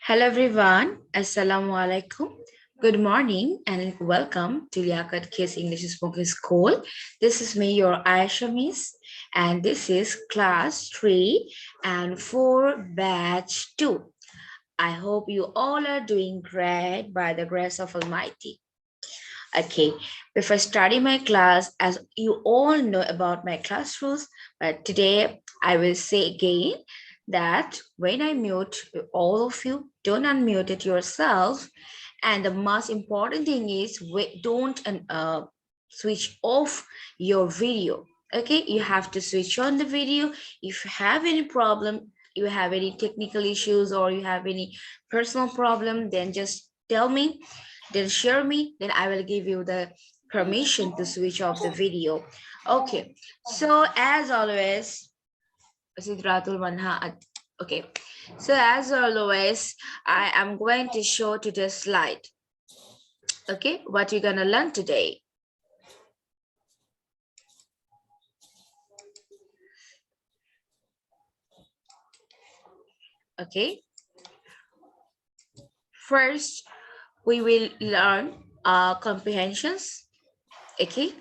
Hello everyone, Assalamu alaikum. Good morning and welcome to Liaquat Kids English Spoken School. This is me, your Aisha Miss, and this is class 3 and 4 batch 2. I hope you all are doing great by the grace of Almighty. Okay, before starting my class, as you all know about my class rules, but today I will say again that when I mute all of you, don't unmute it yourself. And the most important thing is don't switch off your video. Okay, you have to switch on the video. If you have any problem, you have any technical issues, or you have any personal problem, then just tell me, then share me, then I will give you the permission to switch off the video. Okay, so as always, Sidratul Manha. Okay, so as always, I am going to show today's slide. Okay, what you're gonna learn today. Okay, first we will learn comprehensions. Okay,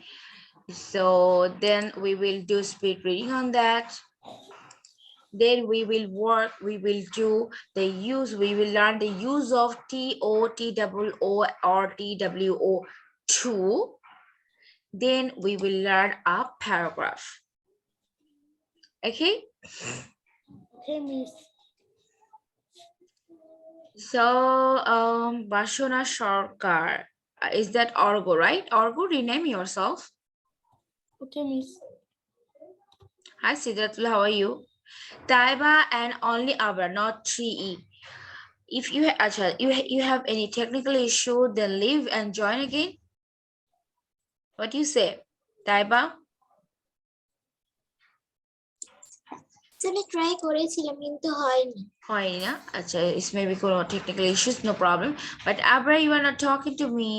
so then we will do speed reading on that. Then we will learn the use of TOTWO or TWO. Then we will learn a paragraph. Okay? Okay, miss. So, Bashona Sarkar, is that Orgo, right? Orgo, rename yourself. Okay, miss. Hi, Sidratul, how are you? Taiba and only Abra, not 3E. If you have any technical issue, then leave and join again. What do you say, Taiba? Try করেছিলাম কিন্তু হয়নি হয়নি না আচ্ছা it's maybe কোনো technical issues, no problem. But Abra, you are not talking to me.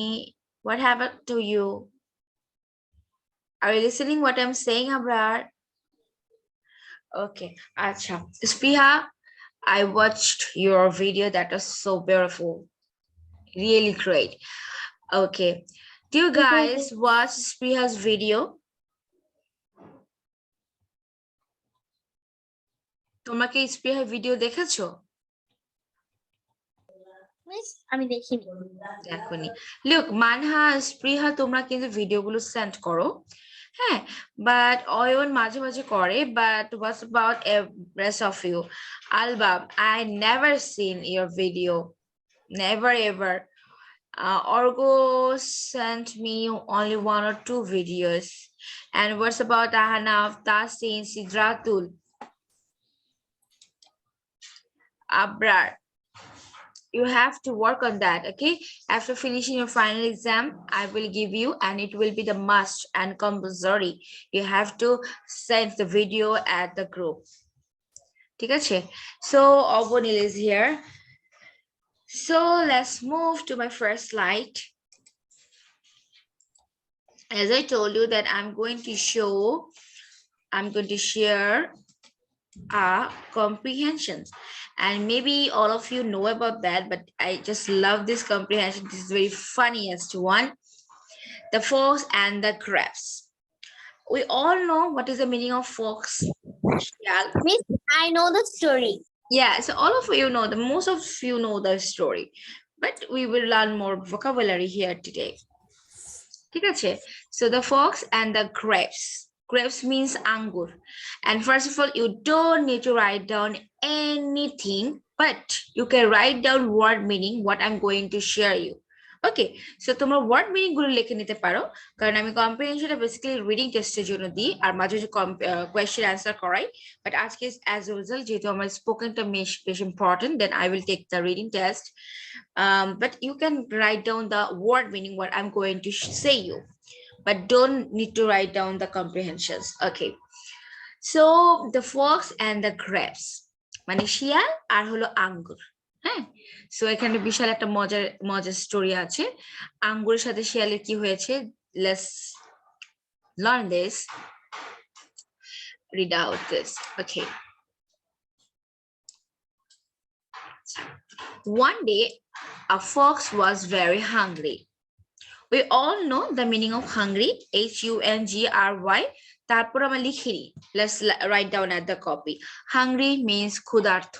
What happened to you? Are you listening what I'm saying, Abra? Okay, acha. Spiha, I watched your video. That was so beautiful. Really great. Okay. Do you guys watch Spiha's video? তোমরা কি স্পৃহার video দেখেছো? Miss আমি দেখিনি দেখোনি। Look, Manha, স্পৃহা, তোমরা কিন্তু ভিডিওগুলো সেন্ড করো। হ্যাঁ, বাট অয়ন মাঝে মাঝে করে, but what about rest of you? Alba, I never seen your video. Never ever. Orgo sent me only 1 or 2 videos. And what's about Ahanaf, Tasin, Sidratul, Abrar? You have to work on that, okay? After finishing your final exam, I will give you, and it will be the must and compulsory. You have to send the video at the group. ঠিক আছে? So Obonil is here. So let's move to my first slide. As I told you that I'm going to share comprehensions, and maybe all of you know about that, but I just love this comprehension. This is very funniest one. The fox and the crabs. We all know what is the meaning of fox. Yeah, miss I know the story. yeah, so all of you know, most of you know the story, but we will learn more vocabulary here today. ঠিক আছে? So the fox and the grapes. Grapes means angur. And first of all, you don't need to write down anything, but you can write down word meaning, what I'm going to share you. Okay, so তোমরা word meaning গুলো লিখে নিতে পারো, কারণ আমি কম্প্রিহেনশনটা basically reading টেস্টের জন্য দিই, আর মাঝে মাঝে কোয়েশ্চেন অ্যান্সার করাই, বাট আজকে অ্যাজ এ রেজাল্ট যেহেতু আমার স্পোকেনটা বেশ important, then I will take the reading test. But you can write down the word meaning, what I'm going to say you, but don't need to write down the comprehensions. Okay, so the fox and the grapes, মানে শিয়াল আর হলো আঙ্গুর। হ্যাঁ, so এখানে বিশাল একটা মজার story আছে। আঙ্গুরের সাথে শিয়ালের কি হয়েছে, let's learn this, read out this. Okay, One day, a fox was very hungry. We all know the meaning of hungry, Hungry. তারপর আমরা লিখে নিই. Let's write down at the copy. Hungry means ক্ষুধার্ত.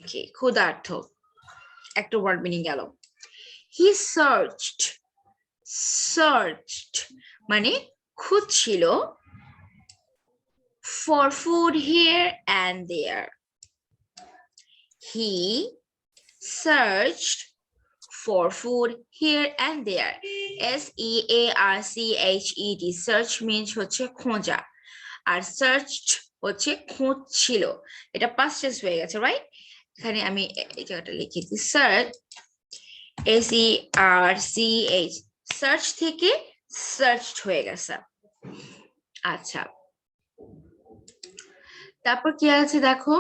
Okay, ক্ষুধার্ত. একটা word meaning গেল. He searched মানে খুঁজছিল for food here and there. He searched for food here and there. SEARCHED. Search means হচ্ছে খোঁজা আর searched হচ্ছে খুঁজছিল. এটা past tense হয়ে গেছে, right? এখানে আমি এই জায়গাটা লিখে দিই search SEARCH. search থেকে searched হয়ে গেছে. আচ্ছা, তারপর কি আছে দেখো.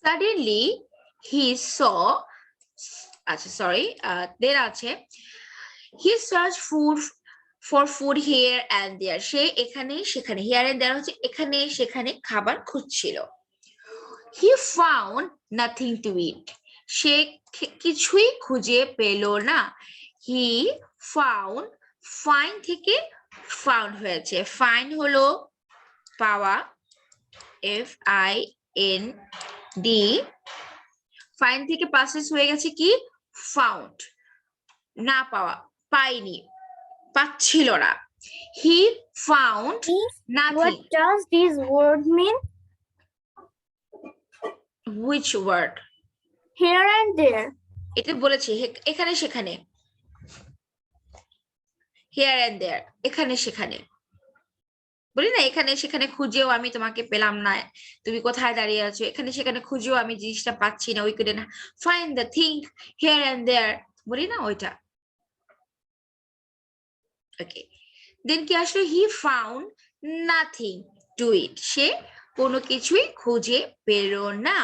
Suddenly he saw, there আছে he searched for food here and there. সে এখানে সেখানে, here and there হচ্ছে এখানে সেখানে খাবার খুঁজছিল. He found nothing to eat. সে কিছুই খুঁজে পেল না. He found, find থেকে found হয়েছে. Find হলো পাওয়া, FIND. Find থেকে পাসেস হয়ে গেছে কি found, না পাওয়া, পাইনি, পাচ্ছিল না. He found nothing. What does this word mean? Which word? Here and there. এটা বলেছি এখানে সেখানে, here and there, এখানে সেখানে বলি না, এখানে সেখানে খুঁজেও আমি তোমাকে পেলাম না, তুমি কোথায় দাঁড়িয়ে আছো, এখানে সেখানে খুঁজেও আমি জিনিসটা পাচ্ছি না, we couldn't find the thing here and there, বলি না ওইটা. Okay, then কি আসলে he found nothing to eat. সে কোনো কিছুই খুঁজে পেল না.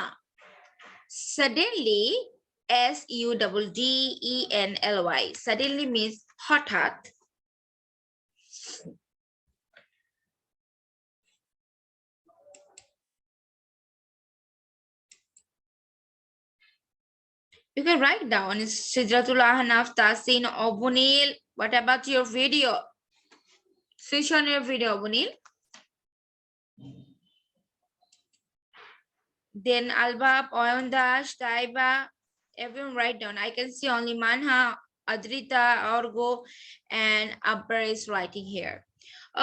Suddenly, SUDDENLY. Suddenly means হঠাৎ. You can write down Sidratul Ahnaf, Tasin, Obunil. What about your video? Switch on your video, Obunil. Then Albab, Oyondash, Taiba, everyone write down. I can see only Manha, Adrita, Orgo, and Abra is writing here.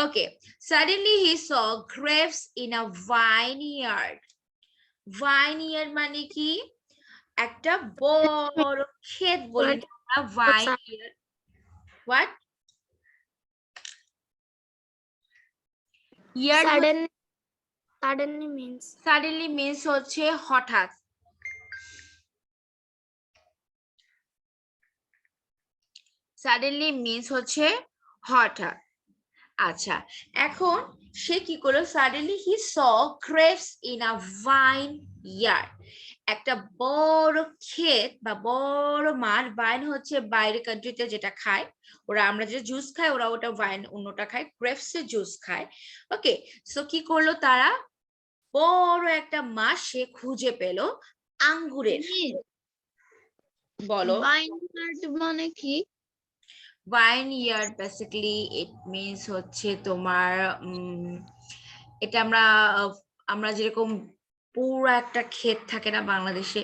Okay, suddenly he saw grapes in a vineyard. Vineyard মানে কি? একটা বড় ক্ষেত বলি না, vineyard. What? Suddenly means হচ্ছে হঠাৎ. Suddenly means হচ্ছে হঠাৎ. আচ্ছা, এখন সে কি করলো? Suddenly he saw grapes in a vineyard. একটা বড় ক্ষেত বা বড় মাঠ. ভাইন হচ্ছে বাইরে কান্ট্রিতে যেটা খায় ওরা, আমরা যেটা জুস খাই ওরা ওটা ভাইন অন্যটা খায়, গ্রেপস এর জুস খায়. ওকে, সো কি করলো তারা? বড় একটা মাঠ সে খুঁজে পেল আঙ্গুরের. বলো মানে কি? Vineyard basically it means হচ্ছে তোমার এটা আমরা যেরকম পুরো একটা ক্ষেত থাকে না বাংলাদেশে,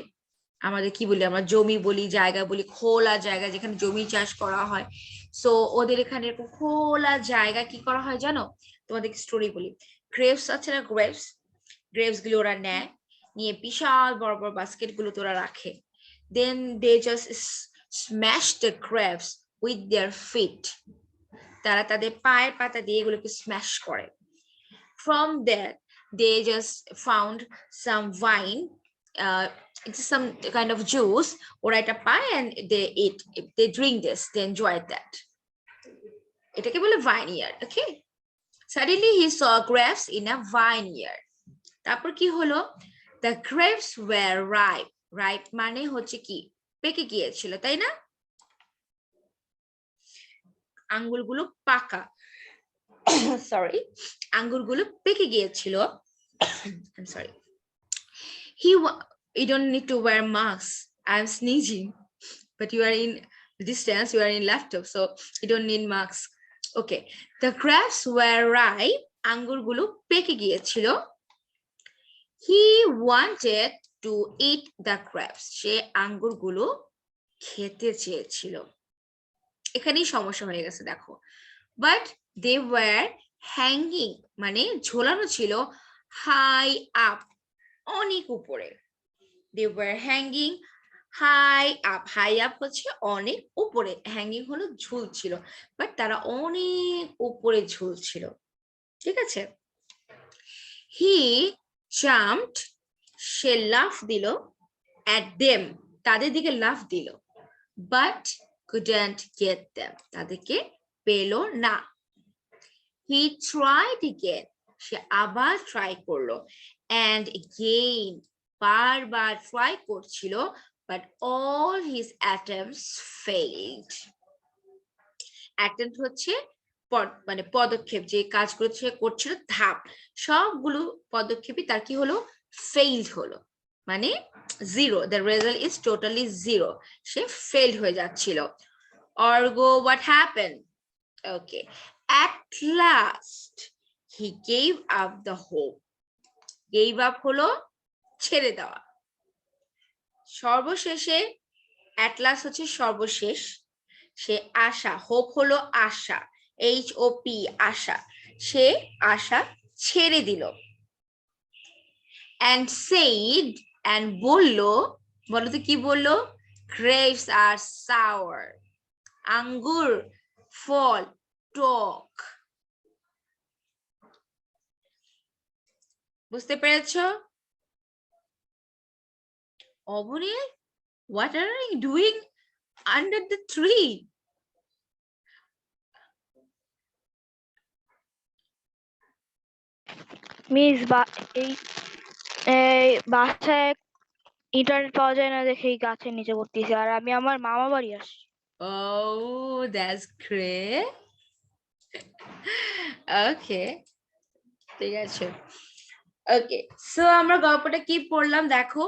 আমাদের কি বলি, আমরা জমি বলি, জায়গা বলি, খোলা জায়গা যেখানে জমি চাষ করা হয়. সো ওদের এখানে এরকম খোলা জায়গা কি করা হয় জানো? তোমাদের স্টোরি বলি. গ্রেপস আছে না, গ্রেপস গুলো ওরা নেয়, নিয়ে বিশাল বড় বড় বাস্কেট গুলো তোরা রাখে. Then they just smash the grapes with their feet. তারা তাদের পায়ের পাতা দিয়ে এগুলোকে স্ম্যাশ করে. From there they just found some wine, it's some kind of juice, ওরা এটা পায় and they eat, they drink this, they enjoy that. এটাকে বলে vineyard. Okay, suddenly he saw grapes in a vineyard. তারপর কি হলো? The grapes were ripe. Ripe মানে হচ্ছে কি পেকে গিয়েছিল, তাই না? আঙ্গুরগুলো পাকা সরি আঙ্গুরগুলো পেকে গিয়েছিল I'm sorry you don't need to wear masks. I'm sneezing but you are in distance, you are in laptop, so you don't need masks. Okay, the grapes were ripe. আঙ্গুরগুলো পেকে গিয়েছিল. He wanted to eat the grapes. সে আঙ্গুরগুলো খেতে চেয়েছিল. এখানেই সমস্যা হয়ে গেছে দেখো. But they were hanging মানে ঝোলানো ছিল high up অনেক উপরে. They were hanging high up. High up হচ্ছে অনেক উপরে, hanging হলো ঝুলছিল, বাট তারা অনেক উপরে ঝুলছিল. ঠিক আছে. He jumped, সে লাফ দিল at them, তাদের দিকে লাফ দিল, but couldn't get them, তাদেরকে পেল না. He tried again, সে আবার ট্রাই করলো, and again, বারবার ট্রাই করছিল, but all his attempts failed. Attempt হচ্ছে মানে পদক্ষেপ, যে কাজগুলো সে করছিল ধাপ, সবগুলো পদক্ষেপই তার কি হলো, ফেইলড হলো, মানে zero, the result is totally zero, say failed হয়ে যাচ্ছিল. Argo, what happened? Okay, at last he gave up the hope. Gave up হলো ছেড়ে দেওয়া. সর্বশেষে at last হচ্ছে সর্বশেষ, সে আশা, হোপ হলো আশা, HOP আশা, সে আশা ছেড়ে দিল. And said, and বললো, বলো তো কি বললো, grapes are sour, আঙ্গুর ফল টক. বুঝতে পেরেছো? অবনীল, what are you doing under the tree? Miss এই বাসায় ইন্টারনেট পাওয়া যায় না দেখে এই গাছের নিচে পড়তেছি, আর আমি আমার মামা বাড়ি আসছি. Oh, that's great. Okay, ঠিক আছে. ওকে, সো আমরা গল্পটা কি পড়লাম দেখো.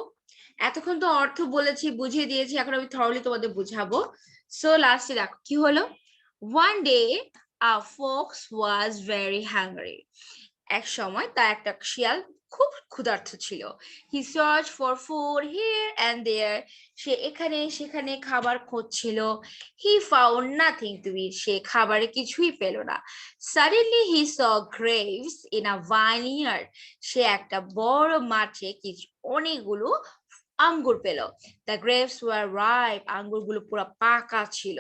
এতক্ষণ তো অর্থ বলেছি, বুঝিয়ে দিয়েছি, এখন আমি থরলি তোমাদের বুঝাবো. সো লাস্টে দেখো কি হলো. One day a fox was very hungry. এক সময় তার একটা শিয়াল খুব ক্ষুধার্ত ছিল. He searched for food here and there. সে এখানে সেখানে খাবার খুঁজছিল. He found nothing to eat. সে খাবারে কিছুই পেল না. Suddenly he saw grapes in a vineyard. সে একটা বড় মাঠে অনেকগুলো আঙ্গুর পেল. The grapes were ripe. আঙ্গুরগুলো পুরো পাকা ছিল.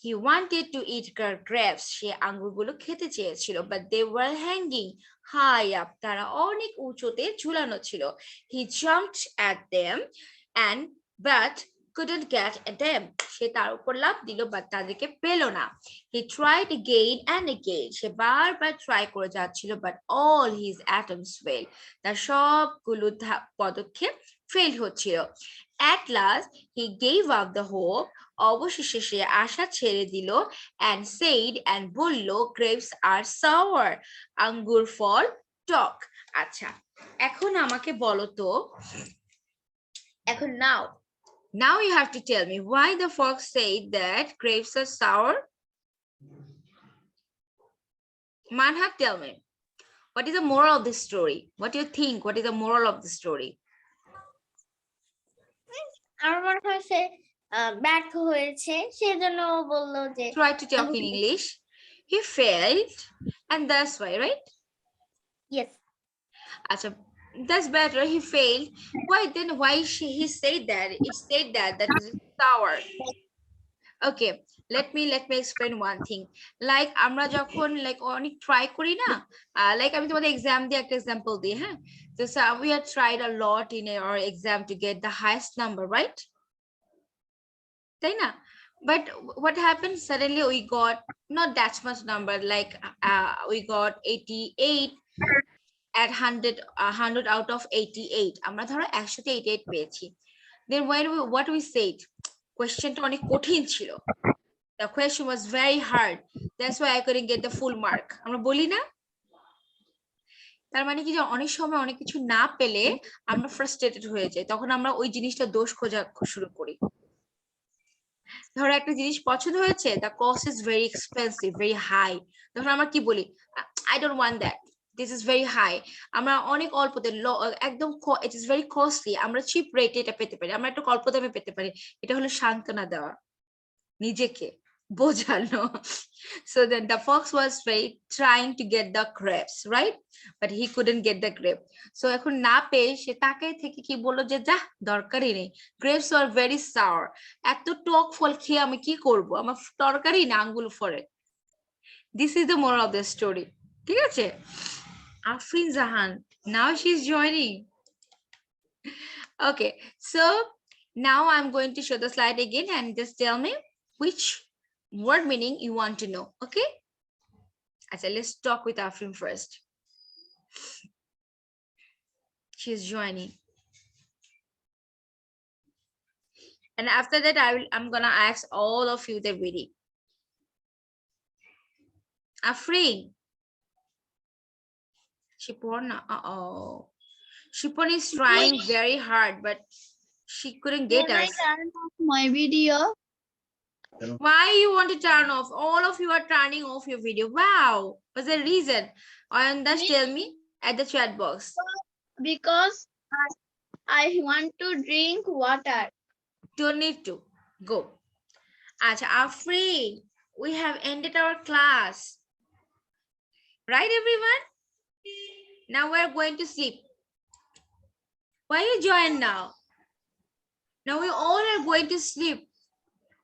He wanted to eat grapes. সে আঙ্গুরগুলো খেতে চেয়েছিল, but they were hanging high up. তারা অনেক উঁচুতে ঝুলানো ছিল. He jumped at them and but couldn't get at them. সে তার উপর লাফ দিল, but তাদেরকে পেল না. He tried again and again. সে বারবার ট্রাই করে যাচ্ছিল, but all his attempts failed. তার সবগুলো পদক্ষেপ ফেল হচ্ছিল. At last he gave up the hope. অবশেষে সে আশা ছেড়ে দিল, and said, and বলল, grapes are sour. আঙ্গুর ফল টক. আচ্ছা, এখন আমাকে বলো তো, এখন now you have to tell me why the fox said that grapes are sour. Manhab, tell me, what is the moral of this story? What do you think? What is the moral of the story? আমার মনে হয় সে ব্যর্থ হয়েছে, সেজন্য বললো যে Try to talk in English. He failed and that's why, right? yes. Acha, that's better. He failed. Why then? Why he said that? It said that is sour. Okay, let me explain one thing. Like আমরা যখন like অনেক try করি না, like আমি তোমাদের exam দিয়ে একটা example দিই, হ্যাঁ? So we have tried a lot in our exam to get the highest number, right? তাই না? But what happened? Suddenly we got not that much number, like we got 88 at 100 out of 88. আমরা ধরো 188 পেয়েছি. Then what we said? Question টা অনেক কঠিন ছিল. The question was very hard. That's why I couldn't get the full mark. আমরা বলি না? তার মানে কি যে অনেক সময় অনেক কিছু না পেলে আমরা ফ্রাস্ট্রেটেড হয়ে যাই, তখন আমরা ওই জিনিসটা দোষ খোঁজা শুরু করি। ধরো একটা জিনিস পছন্দ হয়েছে, the cost is very expensive, very high, তখন আমরা কি বলি, I don't want that, this is very high. আমরা অনেক অল্পতে একদম it is very costly, আমরা চিপ রেটে এটা পেতে পারি, আমরা একটু অল্প দামে পেতে পারি। এটা হলো সান্ত্বনা দেওয়া, নিজেকে বোঝানো। So then the fox was trying to get the grapes, right? But he couldn't get the grape. So এখন না পেয়ে সে তাকাই থেকে কি বললো যে যা দরকারই নেই, grapes are very sour, এত টক ফল খেয়ে আমি কি করব, আমার তরকারি না আঙ্গুল ফরে। This is the moral of the story. ঠিক আছে? Afrin Zahan, now she's joining. Okay, so now I'm going to show the slide again and just tell me which word meaning you want to know. Okay, so let's talk with Afrin first. She's joining, and after that I'm gonna ask all of you the reading. Afrin, Shipona, Shipon is trying very hard, but she couldn't get Can I us. turn off my video? Why you want to turn off? All of you are turning off your video. Wow, what's the reason? And just tell me at the chat box. Because I want to drink water. Don't need to go. Acha, Afrin, we have ended our class, right, everyone? Now we're going to sleep. Why you join now? Now we all are going to sleep,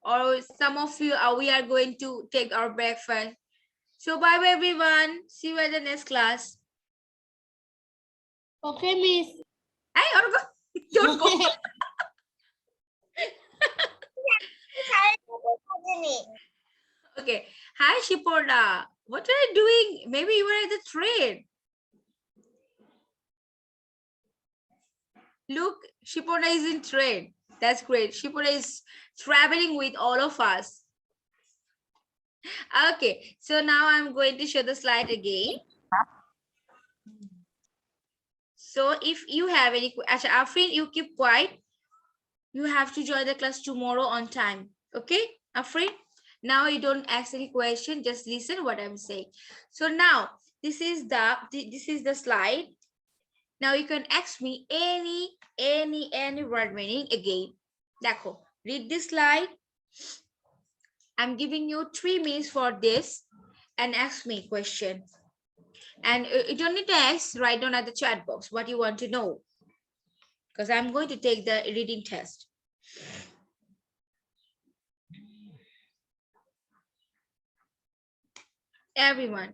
or some of you are, we are going to take our breakfast. So bye bye everyone, see you at the next class. Okay, miss. Hey, don't go. Okay, hi Shiporna, what are you doing? Maybe you were at the train. Look, Shiporna is in train. That's great. Shiporna is traveling with all of us. Okay, so now I'm going to show the slide again. So if you have any, Afrin, you keep quiet. You have to join the class tomorrow on time. Okay, Afrin? Now you don't ask any question, just listen what I'm saying. So now this is the slide. Now you can ask me any word meaning again. Dekho, read this slide. I'm giving you 3 minutes for this and ask me question. And you don't need to ask, write down at the chat box what you want to know, because I'm going to take the reading test. Everyone,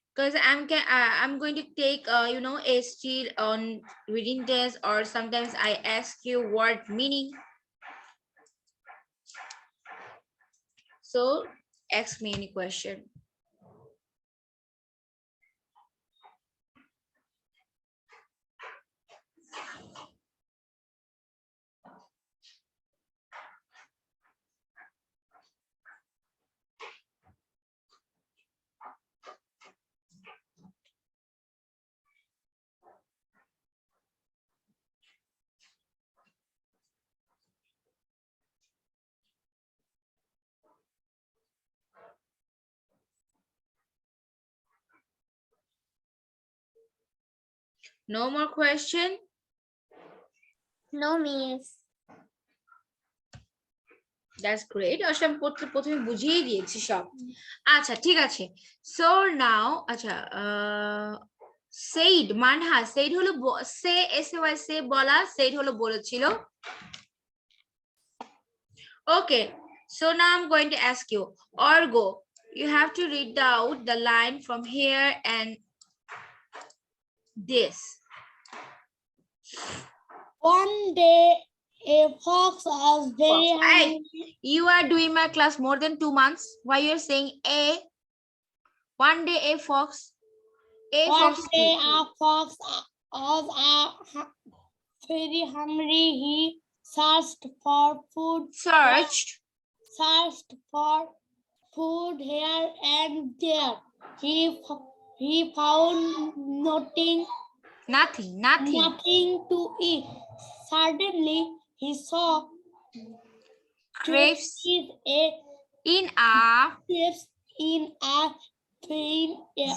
because I'm going to take a still on reading test, or sometimes I ask you word meaning. So ask me any question. No more question? No, miss. That's great. আমি প্রথমে বুঝিয়ে দিয়েছি সব। আচ্ছা ঠিক আছে। So now আচ্ছা said Manha, said হলো say, say বলা, said হলো বলেছিল। Okay, so now I'm going to ask you, Orgo, you have to read out the line from here and this. One day, a fox was very hungry. You are doing my class more than 2 months. Why you're saying a? One day a fox. One day, a fox was very hungry. He searched for food. Searched searched for food here and there. He found nothing to eat. Suddenly, he saw Grapes in a grapes in a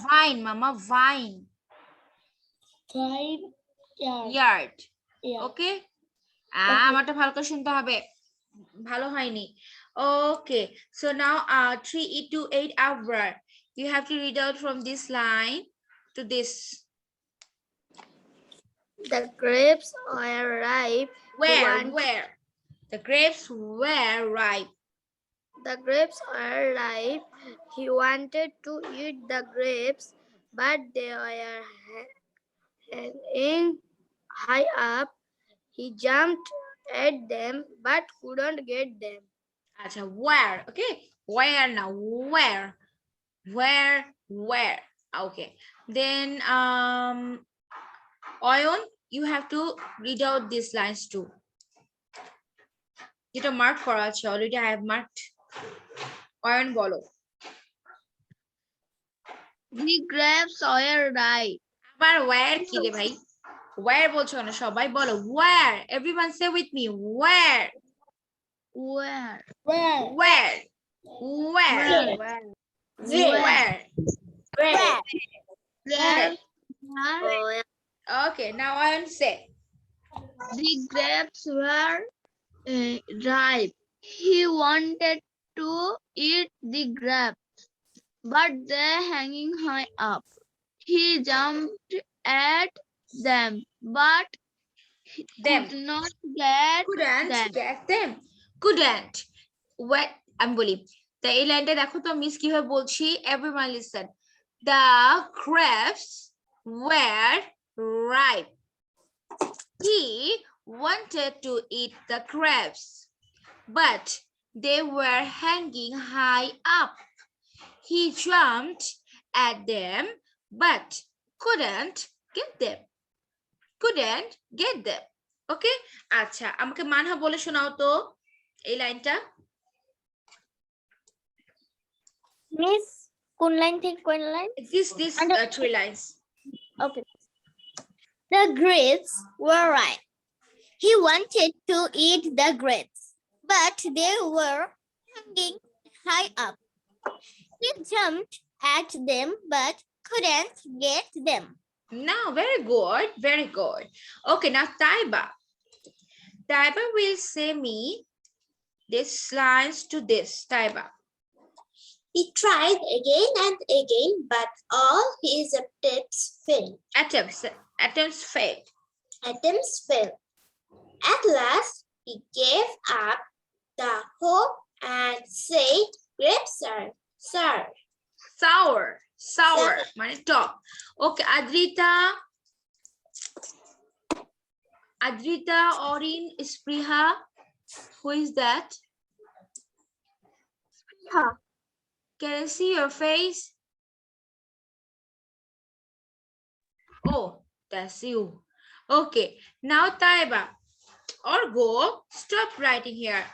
vine, mama, vine yard. yard. Okay. আমারটা ভালো করে শুনতে হবে, ভালো হয়নি। Okay, so now 3 to 8 hour. You have to read out from this line to this. The grapes were ripe. Where? The grapes were ripe. The grapes were ripe. He wanted to eat the grapes, but they were hanging high up. He jumped at them, but couldn't get them. Acha, where? Okay, where now? Where? Okay, then Oyon, you have to read out these lines too. যেটা mark করা আছে already, I have marked. Oyon বলো। The grapes were ripe. আবার where কি রে ভাই? Where বলছো না, সবাই বলো where. Everyone say with me, where? Where? Okay, now Oyon say. The grapes were ripe. He wanted to eat the grapes, but they're hanging high up. He jumped at them, but he Them. could not get them. Couldn't. What? আমি বলি, তা এই লাইনটা দেখো তো miss কিভাবে বলছি। Everyone listen. The grapes were ripe. He wanted to eat the grapes, but they were hanging high up. He jumped at them, but couldn't get them. Okay? আচ্ছা, আমাকে মানহা বলে শোনাও তো এই লাইনটা। Miss, কোন লাইন থেকে কোন line? This 3 lines. Okay. The grapes were ripe. He wanted to eat the grapes, but they were hanging high up. He jumped at them, but couldn't get them. Now, very good. Okay, now Taiba will say me these lines to this. Taiba. He tried again and again, but all his attempts failed. Attempts failed. At last, he gave up the hope and said, "Grapes are sour." Sour. মানে টক। Okay, Adrita, Orin, Spriha. Who is that? Spriha. Can I see your face? Oh, that's you. Okay, now Taiba. Or go, stop writing here.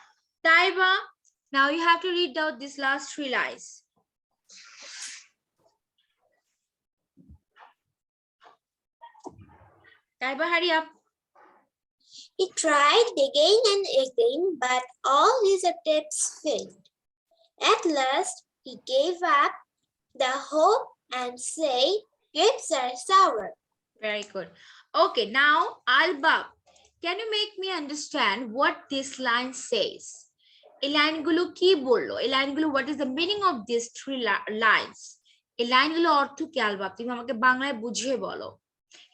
Taiba, now you have to read out these last 3 lines. Taiba, hurry up. He tried again and again, but all his attempts failed. At last, he gave up the hope and said, "Grapes are sour." Very good. Okay, now Albab, can you make me understand what this line says? এই লাইনগুলো কি বললো? এই লাইনগুলো, what is the meaning of these 3 lines? এই লাইনগুলো অর্থ কি আলবাব? তুমি আমাকে বাংলায় বুঝিয়ে বলো।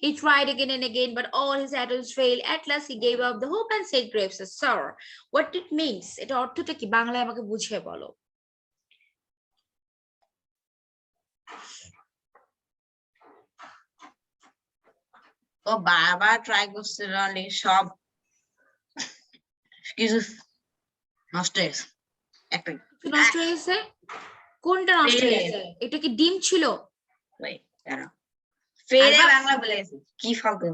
He tried again and again, but all his attempts failed. At last, he gave up the hope and said, "Grapes are sour." What it means? এটা অর্থটা কি? বাংলায় আমাকে বুঝিয়ে বলো। ও বারবার ট্রাই করছে সব কিছু নষ্ট হয়েছে। নষ্ট হয়েছে? কোনটা নষ্ট হয়েছে? এটা কি ডিম ছিল? ফেলে বাংলা বলে গেছি, কি ফালতু।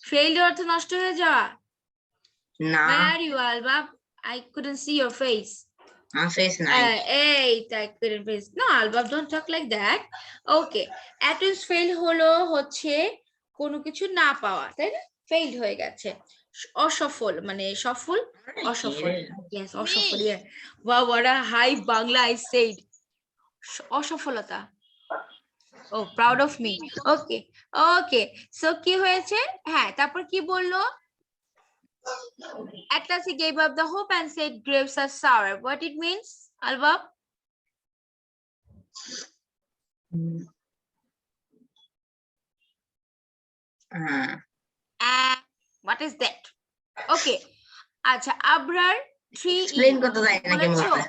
ফেইল অর্থ নষ্ট হয়ে যাওয়া? না। Where are you, Albab? I couldn't see your face. face night. Hey, I couldn't face. No, Albab, don't talk like that. Okay. Attempts fail হলো হচ্ছে কোনো কিছু না পাওয়া, তাই না? Failed হয়ে গেছে। অসফল মানে সফল, অসফল। Yes, অসফল. Yeah. Wow, what a high Bangla I said. অসফলতা। Oh, proud of me. Okay. Okay. So কি হয়েছে? হ্যাঁ, তারপর কি বললো? At last he gave up the hope and said grapes are sour. What it means, Albab? What is that? Okay. আচ্ছা, Abrar 3E Explain করতে যাই নাকি বলেছো? মতে?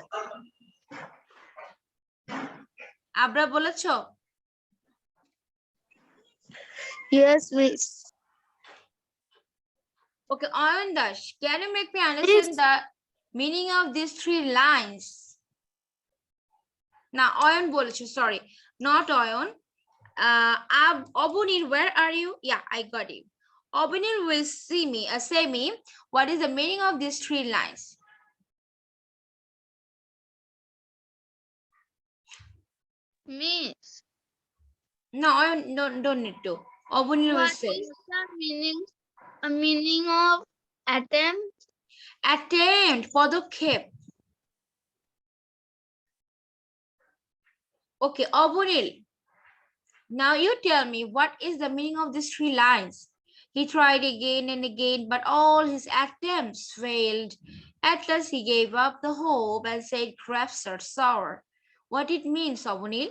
আবরা বলেছো? Yes, miss. Okay, Ayan Dash, can you make me understand the meaning of these 3 lines? Now, Ayan বলেছো, sorry, not Ayan. Obunir, where are you? Yeah, I got you. Obunir will say me, what is the meaning of these 3 lines? Miss, No, Ayan, don't need to. Obunir will what say. is the meaning of attempt? Attempt, পদক্ষেপ. Okay, Obunil. Now you tell me, what is the meaning of these 3 lines? He tried again and again, but all his attempts failed. At last he gave up the hope and said grapes are sour. What it means, Obunil?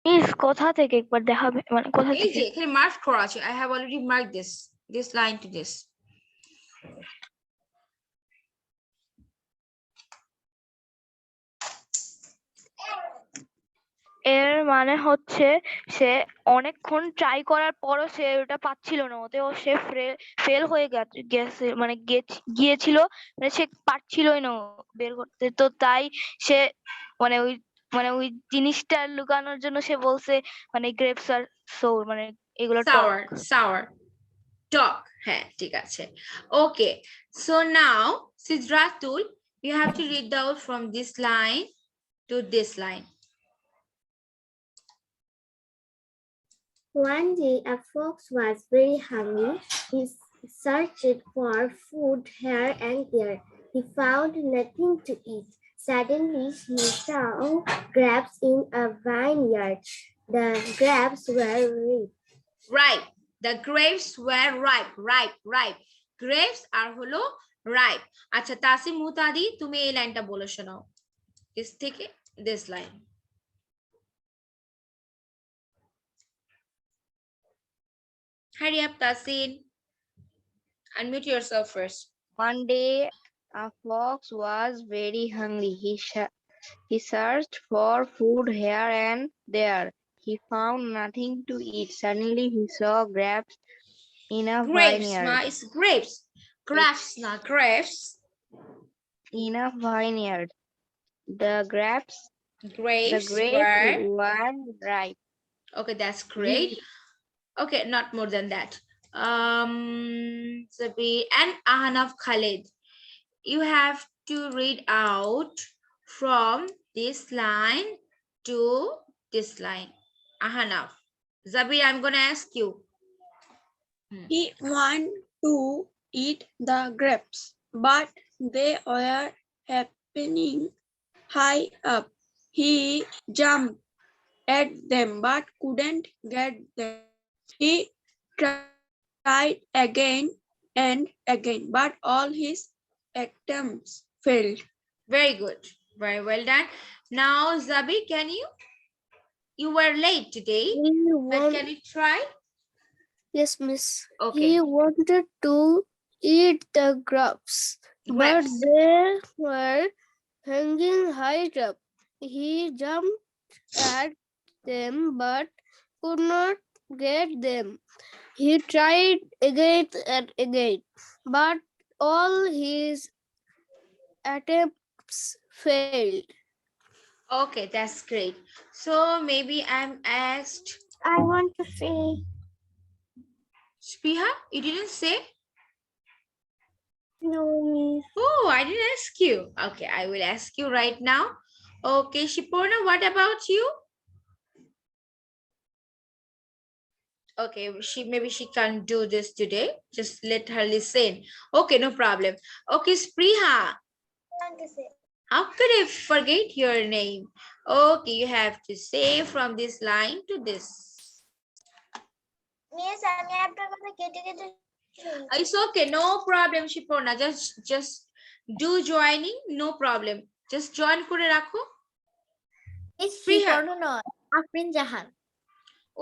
Miss, কোথা থেকে একবার দেখাবে মানে কোথা এই থেকে? যে এখানে মার্ক করা আছে। I have already marked this line to this. এর মানে হচ্ছে সে অনেকক্ষণ ট্রাই করার পরও সে ওটা পাচ্ছিল না, ওতে ও সে ফেল হয়ে গেছে মানে গিয়েছিল, মানে সে পারছিলই না বের করতে, তো তাই সে মানে ওই জিনিসটা লুকানোর জন্য সে বলছে মানে গ্রেপস আর সোর মানে এগুলো টক। sour talk. হ্যাঁ, ঠিক আছে। Okay, so now Sidratul, you have to read out from this line to this line. One day, a fox was very hungry. He searched for food here and there. He found nothing to eat. Suddenly, he saw grapes in a vineyard. The grapes were ripe. Ripe. The grapes were ripe. Grapes are হলো ripe. আচ্ছা, তাসিম মুতাদি, তুমি এই লাইনটা বলে শোনাও। This থেকে this line. Hurry up, Tasin. Unmute yourself first. One day, a fox was very hungry. He searched for food here and there. He found nothing to eat. Suddenly, he saw grapes in a Grapes, vineyard. ma, it's grapes. Grapes, not grapes. In a vineyard, the grapes Grapes were were. ripe. Okay, that's great. Okay, not more than that. Zabir and Ahanaf Khalid, you have to read out from this line to this line. Ahanaf. Zabir, I'm gonna ask you. He wanted to eat the grapes, but they were happening high up. He jumped at them but couldn't get them. He tried again and again, but all his attempts failed. Very good. Very well done. Now, Zabir, you were late today, but can you try? Yes, miss. Okay. He wanted to eat the grapes, but Grapes. they were hanging high up. He jumped at them but could not get them. He tried again and again, but all his attempts failed. Okay, that's great. So maybe I'm asked. I want to say. Spiha, you didn't say? No, Miss. Oh, I didn't ask you. Okay, I will ask you right now. Okay, Shipurna, what about you? Okay, maybe she can't do this today. Just let her listen. Okay, no problem. Okay, Spriha, how could I forget your name? Okay, you have to say from this line to this. Miss, আমি আপনার কথা কেটে কেটে শুনছি। It's okay, no problem, Shipurna. Just do joining, no problem. Just join করে রাখো. Miss Spriha. শিপর্ণ নয়, আফরিন জাহান।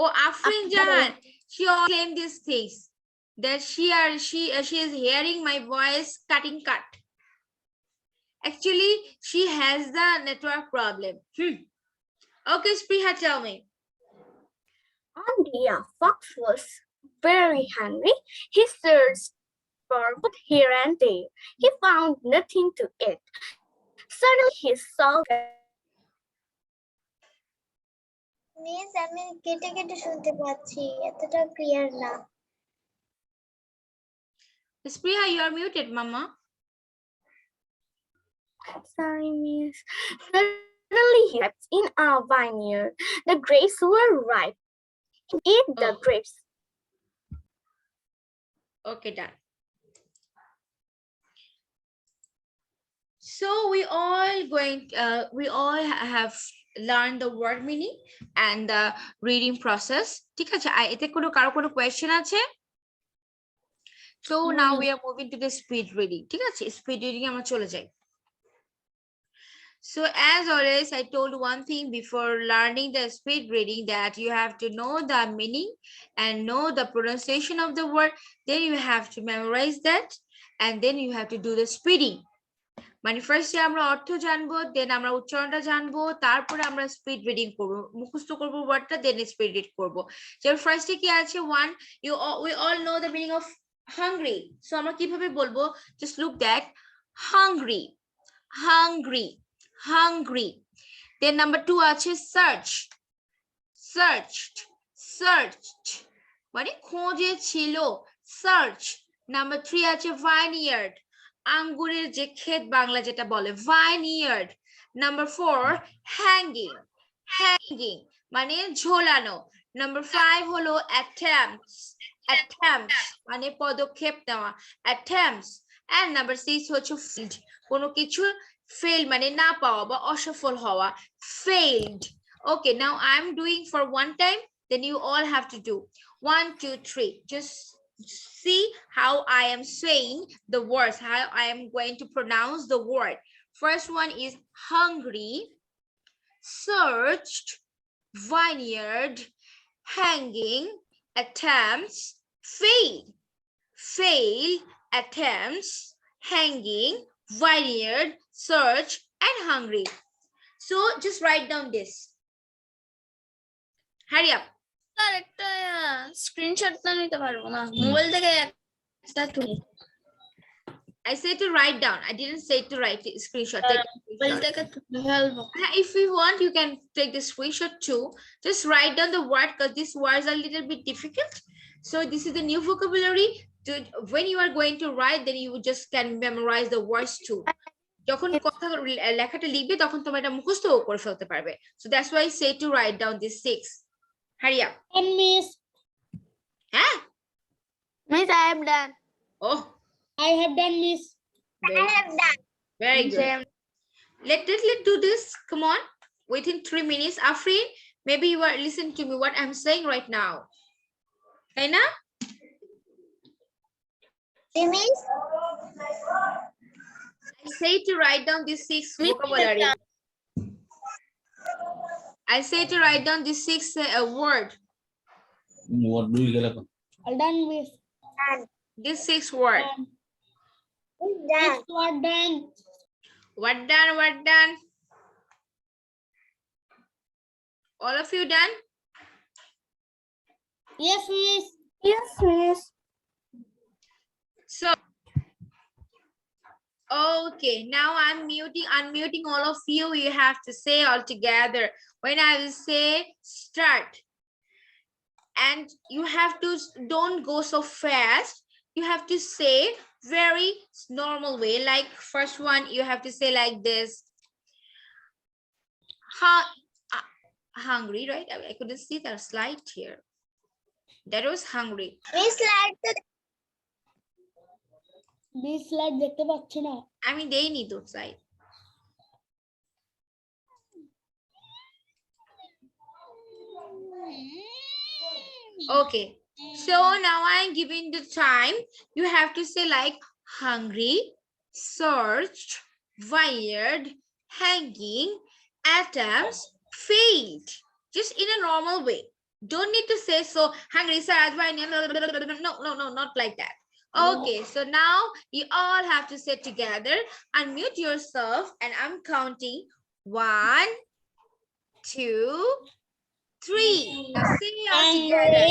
Oh, Afrin Jahan, she all claimed these things that she is hearing my voice cutting cut. Actually, she has the network problem. Okay, Spriha, tell me. One day a fox was very hungry. He searched for food here and there. He found nothing to eat. Suddenly he saw miss আমি কেটে কেটে শুনতে পাচ্ছি, এতটা clear না। Spriha, you are muted, Mama. Sorry, Miss. Suddenly he stepped in a vineyard. The grapes were ripe. He ate the Oh. grapes. Okay, done. So we all have learned the word meaning and the reading process. ঠিক আছে, এতে কারো কোনো question আছে? So now we are moving to the speed reading. ঠিক আছে, speed reading আমরা চলে যাই। So as always, I told one thing before learning the speed reading, that you have to know the meaning and know the pronunciation of the word. Then you have to memorize that, and then you have to do the speeding. মানে ফার্স্টে আমরা অর্থ জানবো, দেন আমরা উচ্চারণটা জানবো, তারপরে আমরা স্পিড রিডিং করবো, মুখস্থ করবো ওয়ার্ডটা, দেন স্পিড রিড করবো। যেমন ফার্স্টে কি আছে, one, we all know the meaning of hungry. So আমরা কিভাবে বলবো? Just look that hungry, hungry, hungry. Then number 2 আছে search, searched, searched, মানে খোঁজে ছিল, search. Number 3 আছে vineyard, আঙ্গুরের যে ক্ষেত বাংলা যেটা বলে, vineyard. Number 4 hanging, hanging মানে ঝোলানো. Number 5 হলো attempts, attempts মানে পদক্ষেপ নেওয়া, attempts. And number 6 হচ্ছে failed, কোনো কিছু fail মানে না পাওয়া বা অসফল হওয়া, failed. Okay, now I'm doing for one time, then you all have to do 1 2 3. Just see how I am saying the words, how I am going to pronounce the word. First one is hungry, searched, vineyard, hanging, attempts, fail, fail, attempts, hanging, vineyard, search, and hungry. So just write down this. Hurry up. Sir একটা স্ক্রিনশটটা নিতে পারবো না, mobile থেকে একটা তুলি। I said to write down. I didn't say to write a screenshot. Take a mobile screenshot. থেকে তুলে ফেলবো। If you want, you can take the screenshot too. Just write down the word, because these words are a little bit difficult. So this is the new vocabulary. When you are going to write, then you just can memorize the words too. যখন কথা লেখাটা লিখবে তখন তোমরা এটা মুখস্থ করে ফেলতে পারবে। So that's why I say to write down these 6. Hurry up. And Miss, Huh? Miss, I am done. Oh, I have done, Miss. very good. Let's do this. Come on. Within 3 minutes. Afrin, maybe you are listening to me what I'm saying right now. Kaina? Miss, I say to write down these 6 vocabulary. I say to write down these 6 word. What do you get? All done, Miss. These 6 word. Miss, what done? What done? What done? All of you done? Yes, Miss. Yes, Miss. So, okay, now I'm unmuting all of you. You have to say all together. When I will say start, and you have to, don't go so fast. You have to say very normal way. Like first one, you have to say like this. Hungry, right? I couldn't see that slide here. That was hungry. This slide দেখতে পাচ্ছি না। I mean, they need those slide. Okay, so now I'm giving the time. You have to say like hungry, searched, wired, hanging, atoms, failed. Just in a normal way. Don't need to say so hungry, searched, wired, no, not like that. Okay, so now you all have to say together. Unmute yourself and I'm counting 1, 2, 3. Now say it all together.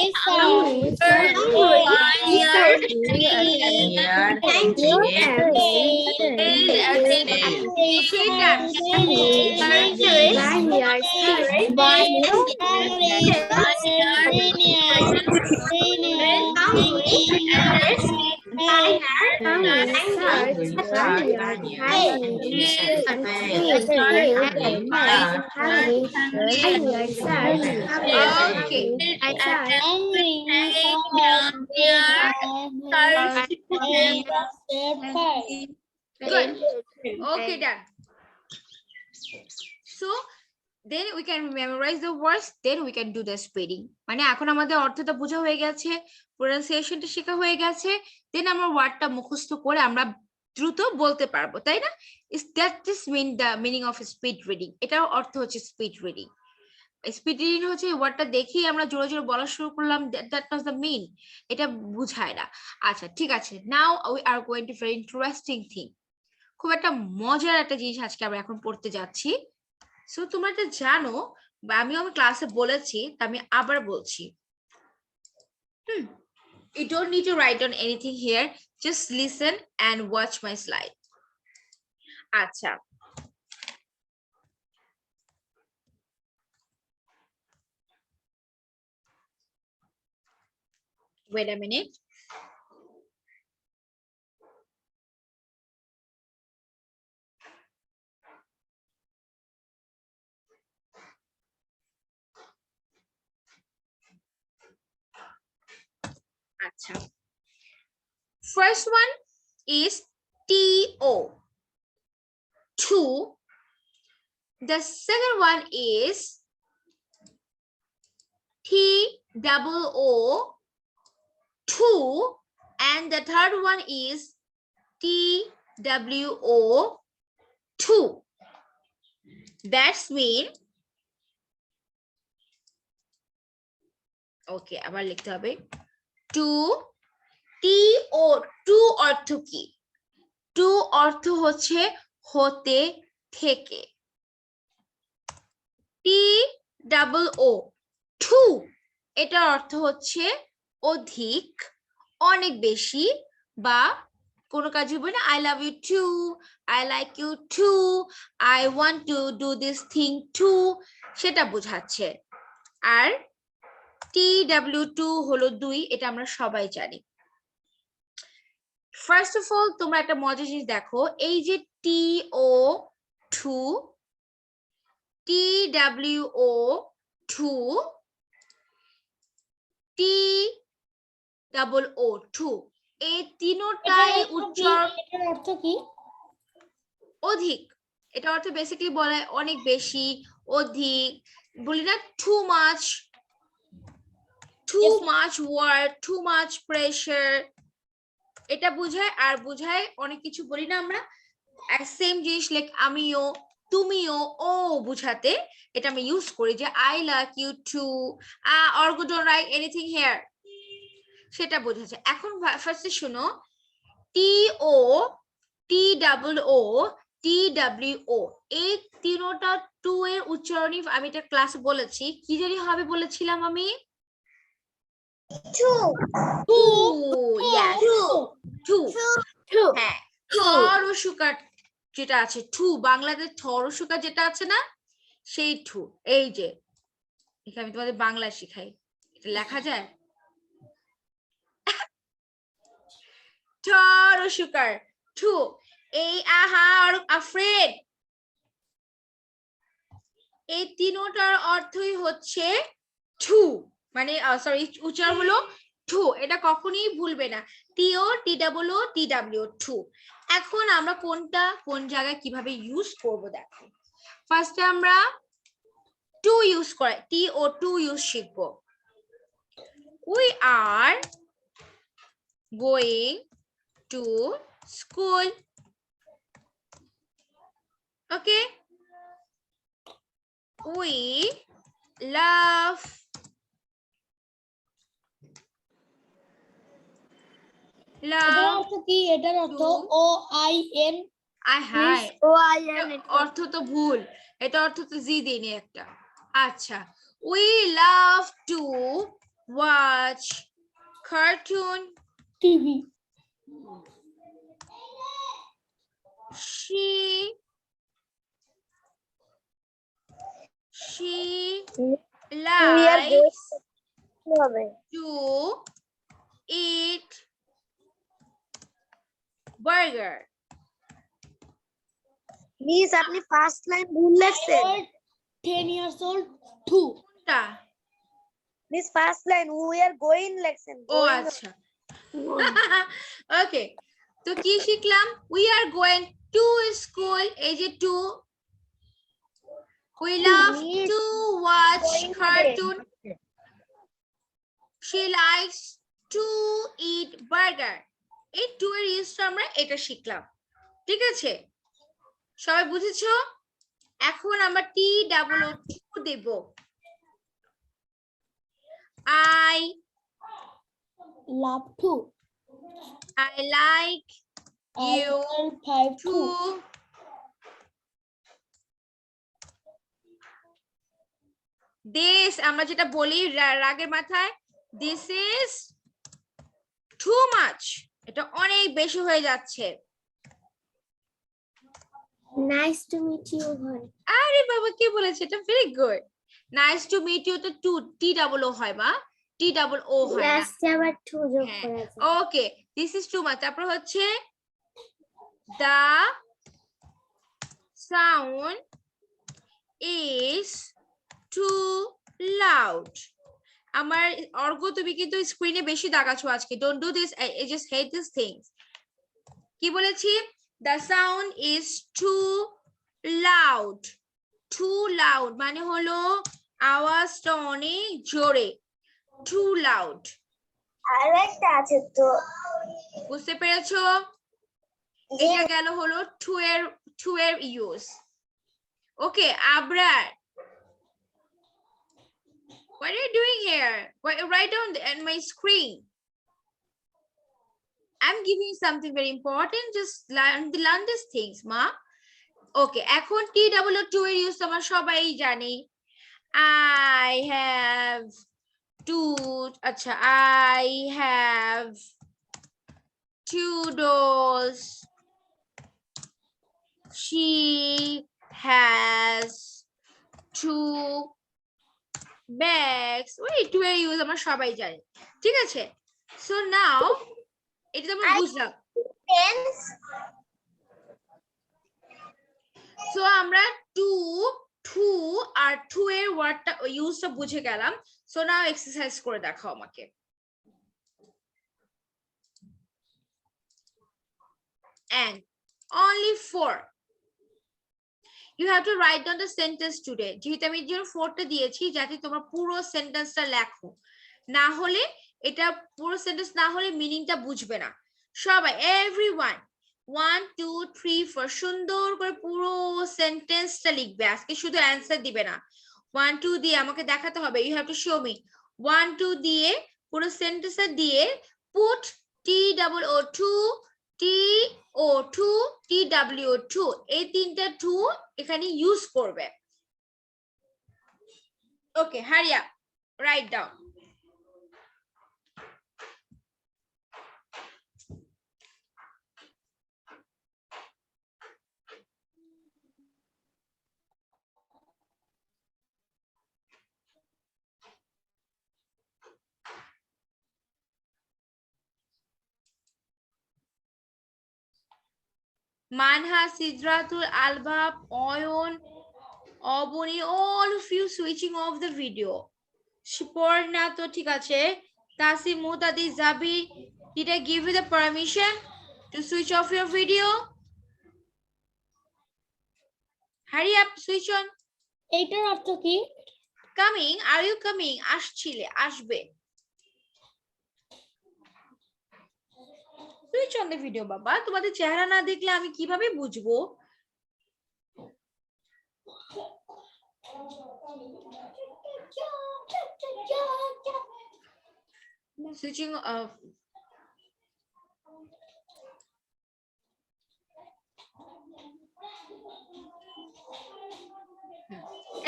Okay. Good. Okay, done. So then we can memorize the words, then we can do the spelling. মানে এখন আমাদের অর্থটা বোঝা হয়ে গেছে, প্রনাউন্সিয়েশনটা শেখা হয়ে গেছে, দেন আমরা ওয়ার্ডটা মুখস্থ করে আমরা দ্রুত বলতে পারবো, তাই না? Is that this mean the meaning of speed reading? এটার অর্থ হচ্ছে speed reading. স্পিড রিডিং হচ্ছে ওয়ার্ডটা দেখেই আমরা জোরে জোরে বলা শুরু করলাম, দ্যাট ওয়াজ দ্য মিন, এটা বুঝায় না। আচ্ছা ঠিক আছে, now we are going to very interesting thing. খুব একটা মজার একটা জিনিস আজকে আমরা এখন পড়তে যাচ্ছি। সো তোমরা এটা জানো বা আমিও আমার ক্লাসে বলেছি, তা আমি আবার বলছি। You don't need to write down anything here, just listen and watch my slide. আচ্ছা, wait a minute. Acha. First one is TO. 2. The second one is TOO. 2, and the third one is TWO 2. That's mean, okay, আবার লিখতে হবে 2 TO 2 অর্থ কি? 2 অর্থ হচ্ছে হতে থেকে। TWO 2 এটার অর্থ হচ্ছে অধিক, অনেক বেশি, বা কোনো কাজে বলি না I love you too, I like you too, I want to do this thing too, সেটা বোঝাচ্ছে। আর TW2 হলো 2, এটা আমরা সবাই জানি। ফার্স্ট অফ অল তোমরা একটা মজার জিনিস দেখো, এই যে TO2, TWO2, TOO2, এই তিনটাই উচ্চারণ অর্থ কি? অধিক। এটা অর্থ বেসিক্যালি বলা অনেক বেশি, অধিক, বলি না too much word, too much pressure, এটা বোঝায়। আর বোঝায় অনেক কিছু বলি না আমরা সেম জিনিস, লাইক আমিও, তুমিও, ও বুঝাতে এটা আমি ইউজ করি, যে I like you too, or don't write anything here, সেটা বোঝাচ্ছে। এখন ফার্স্টে শুনো, TO, TWO, TWO, এই তিনটা 2 এর উচ্চারণই আমি এটা ক্লাসে বলেছি, কি জানি হবে বলেছিলাম আমি? 2, yes, 2, হ্যাঁ, থরসুকার যেটা আছে 2, বাংলাতে থরসুকার যেটা আছে না, সেই 2। এই যে এখানে আমি তোমাদের বাংলা শিখাই, এটা লেখা যায় থরসুকার two. A, aha or afraid. এই তিনটার অর্থই হচ্ছে টু, মানে সরি উচ্চারণ হলো টু, এটা কখনোই ভুলবে না। T O T double O T W two. এখন আমরা কোনটা কোন জায়গায় কিভাবে ইউজ করব দেখো। ফার্স্টে আমরা টু ইউজ করে টি ও টু ইউজ শিখবো। We are going to school. Okay, we love এটার অর্থ কি? এটার অর্থ OIN। হাই OIN অর্থ তো ভুল, এটা অর্থ তো জি দিইনি একটা। আচ্ছা, we love to watch cartoon. TV. She likes to eat burger. Miss আপনি ফার্স্ট লাইন ভুল লিখছেন। 10 years old, 2. টা miss first line we are going লিখছেন। ও আচ্ছা, ওকে। তো কি শিখলাম? we are going to school, এই যে two. we love to watch cartoon. she likes to eat burger. এই টু এর ইউজটা আমরা এটা শিখলাম, ঠিক আছে? সবাই বুঝেছো? এখন আমরা টি ডাবল ও টু দেব। I Love to. like you to this, আমরা যেটা বলি রাগের মাথায়, this is too much, এটা অনেক বেশি হয়ে যাচ্ছে। Nice to meet you, ভাই। আরে বাবা কি বলেছে, এটা very good. Nice to meet you তো টু টি ডাবল ও হয় বা টি ডাবল ও হয় না। লাস্টে আবার টু যোগ করা যায়। ওকে, দিস ইজ টু মাচ। তারপর হচ্ছে the sound is too loud. আমার অর্ঘ তুমি কিন্তু স্ক্রিনে বেশি দাগাচ্ছো আজকে। Don't do this, I just hate this things. কি বলেছি? the sound is too loud. too loud মানে হলো আওয়াজটা অনেক জোরে, too loud। আরেকটা আছে তো, বুঝতে পেরেছো? এটা গেল হলো টু এর use. Okay, Abrar, what are you doing here? Write down on my screen. I'm giving you something very important. Just learn these things, ma. Okay, এখন টি ডাবল টু এর ইউজ আমরা সবাই জানি। I have two, আচ্ছা, I have two dolls. She has two bags. ওই two এর use আমরা সবাই জানি, ঠিক আছে? So now এটা তো আমরা বুঝলাম। সো আমরা টু আর টু এর ওয়ার্ডটা ইউজটা বুঝে গেলাম। সো নাও এক্সারসাইজ করে দেখাও আমাকে। And only 4. You have to write down the sentence today. যেহেতু আমি এর জন্য 4টা দিয়েছি যাতে তোমরা পুরো সেন্টেন্সটা লেখো, না হলে এটা পুরো সেন্টেন্স না হলে মিনিংটা বুঝবে না সবাই। এভরিওয়ান 1 2 3 4 সুন্দর করে পুরো সেন্টেন্সটা লিখবে। আজকে শুধু অ্যানসার দিবে না, 1 2 দিয়ে আমাকে দেখাতে হবে। You have to show me 1 2 দিয়ে পুরো সেন্টেন্সটা দিয়ে put T double O two T O two T W two, এই তিনটা টু এখানে ইউজ করবে। ওকে, hurry up, write down. Manha, Sidratul, Albab, Oyon, Oboni, all of you switching off the video. Shiporna to ঠিক আছে. Tasi Mutadi Zabi, did I give you the permission to switch off your video? Hurry up, switch on. এইটার অর্থ কি? Coming, are you coming? আসছিলে, আসবে. Switch on the video, বাবা. তোমাদের চেহারা না দেখলে আমি কিভাবে বুঝবো? Switching off.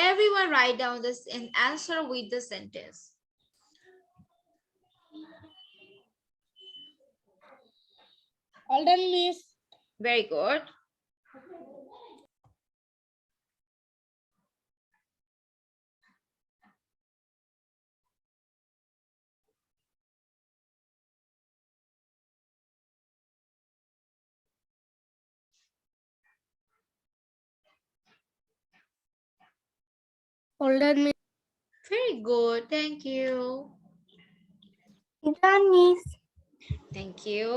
Everyone write down this and answer with the sentence. All done, miss. Very good. All done, miss. Very good. Thank you. Done, miss. Thank you.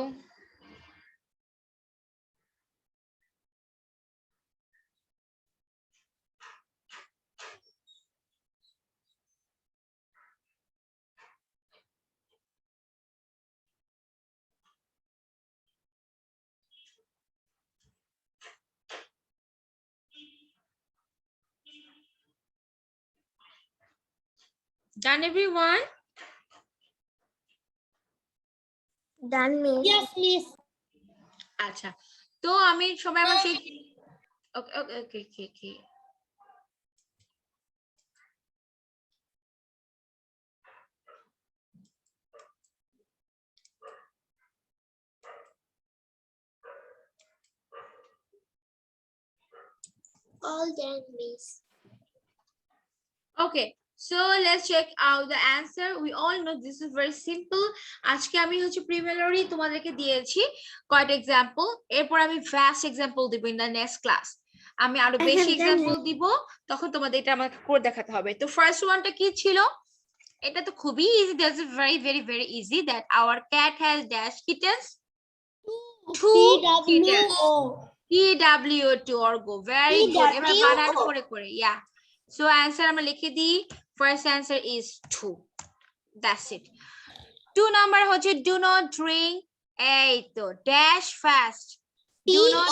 Done, everyone? Done, miss. Yes, miss. আচ্ছা তো আমি সবাই আমার সেই ওকে ওকে ওকে ওকে ওকে All done, miss. Okay, so let's check out the answer. We all know this is very simple. আজকে আমি হচ্ছে preliminary তোমাদেরকে দিয়েছি কয়েকটা এক্সাম্পল, এরপর আমি ফাস্ট এক্সাম্পল দিব ইন দ্য নেক্সট ক্লাস। আমি আরো বেশি এক্সাম্পল দিব, তখন তোমাদের এটা আমাকে করে দেখাতে হবে। তো ফার্স্ট ওয়ানটা কি ছিল? এটা তো খুবই easy, that's very very very easy, that our cat has dash kittens, two kittens. TW2 or go. Very good. এবার বানান করে করে, yeah. So answer আমরা লিখে দিই, first answer is 2. That's it. 2 number হচ্ছে do not drink, এই তো dash fast. Do not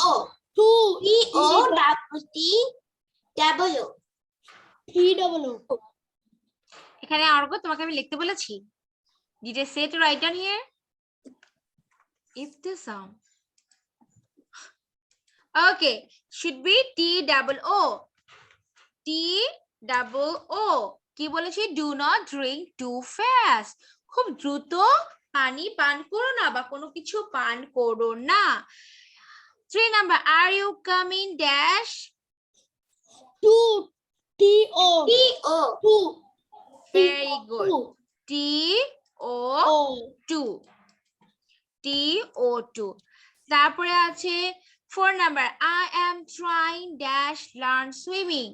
এখানে অর্ঘ তোমাকে আমি লিখতে বলেছি। Did I say to write down here? If the sound. Okay, should be TOO. TOO. কি বলেছি? Do not drink too fast. খুব দ্রুত পানি পান করো না বা কোনো কিছু পান করো না। 3 number, are you coming dash? 2 T-O. 2. Very good. TO2. TO2. তারপরে আছে 4 number, I am trying dash learn swimming.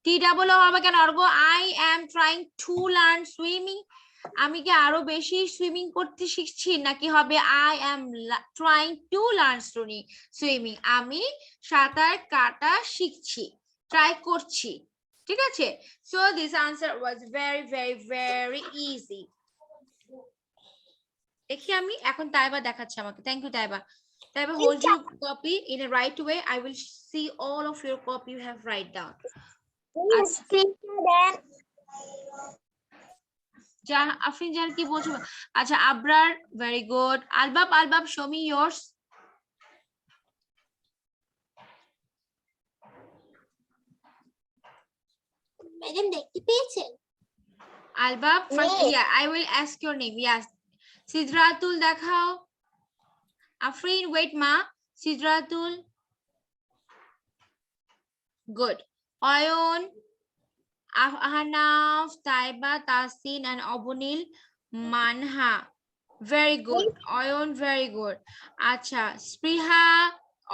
TOO হবে কেন অর্ঘ? I am trying to learn swimming. আমি কি আরো বেশি সুইমিং করতে শিখছি, নাকি হবে I am trying to learn swimming? আমি সাঁতার কাটা শিখছি, ট্রাই করছি। ঠিক আছে? So this answer was very very very easy. দেখি আমি এখন তাইবা দেখাচ্ছে আমাকে। Thank you Taiba. Taiba, hold your copy in a right way. I will see all of your copy you have write down. Afrin Jahan কি বলছো? আচ্ছা Abrar, very good. Albab, Albab show me yours. Madam দেখতে পেয়েছেন? আলবাব, first yeah I will ask your name. Yes, Sidratul দেখাও। Afrin, wait মা, Sidratul, good. Ayan, Ahnaf, Taiba, Tasin and অবনীল, Manha, Very good. Ayon, very good. Acha, Spriha,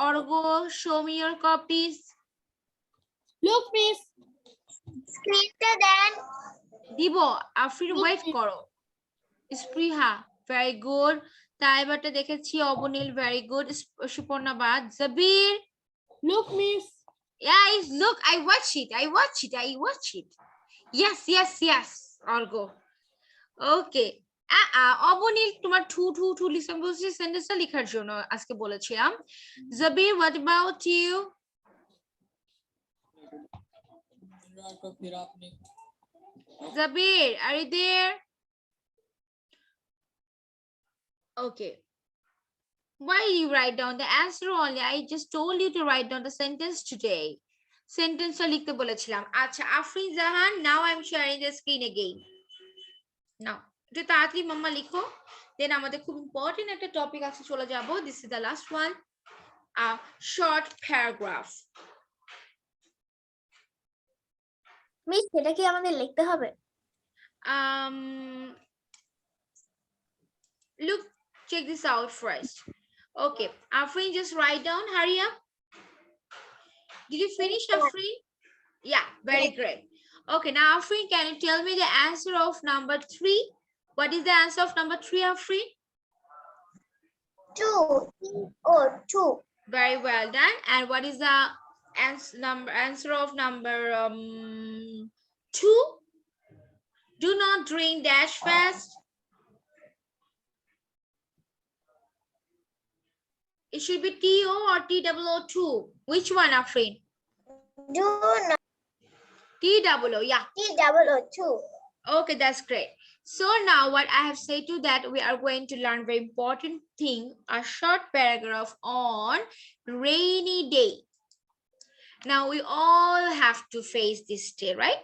Orgo, show me your copies. Look, miss. Greater than. Dibo, Afrin Look, wait miss. koro. Spriha, very good. Taibata দেখেছি Obonil, very good. Supornabad, Zabir. Look, miss. Yeah, look, I watch it. Yes. Orgo. Okay. অবনীল তোমার to listen বলছি সেন্টেন্সটা লেখার জন্য আজকে বলেছিলাম। Zabir, what about you? Zabir, are you there? Okay. Why you write down the answer only? I just told you to write down the sentence today. Sentence লিখতে বলেছিলাম। আচ্ছা, আফরিন জাহান, now I'm sharing the screen again. Now, একটু তাড়াতাড়ি মাম্মা লিখো, দেন আমাদের খুব important একটা topic আছে, চলে যাব। This is the last one, a short paragraph. Miss এটা কি আমাদের লিখতে হবে? Look, check this out first. Okay, Afrin, just write down, hurry up. Did you finish, Afrin? Yeah, very great. Okay, now Afrin, can you tell me the answer of number 3? What is the answer of number 3, Afrin? 2. Very well done. And what is the answer of number 2? Do not drink dash fast. It should be TO or TOO2. Which one, Afrin? Do not. TOO, yeah. TOO2. Okay, that's great. So now what I have said to that, we are going to learn very important thing, a short paragraph on rainy day. Now we all have to face this day, right?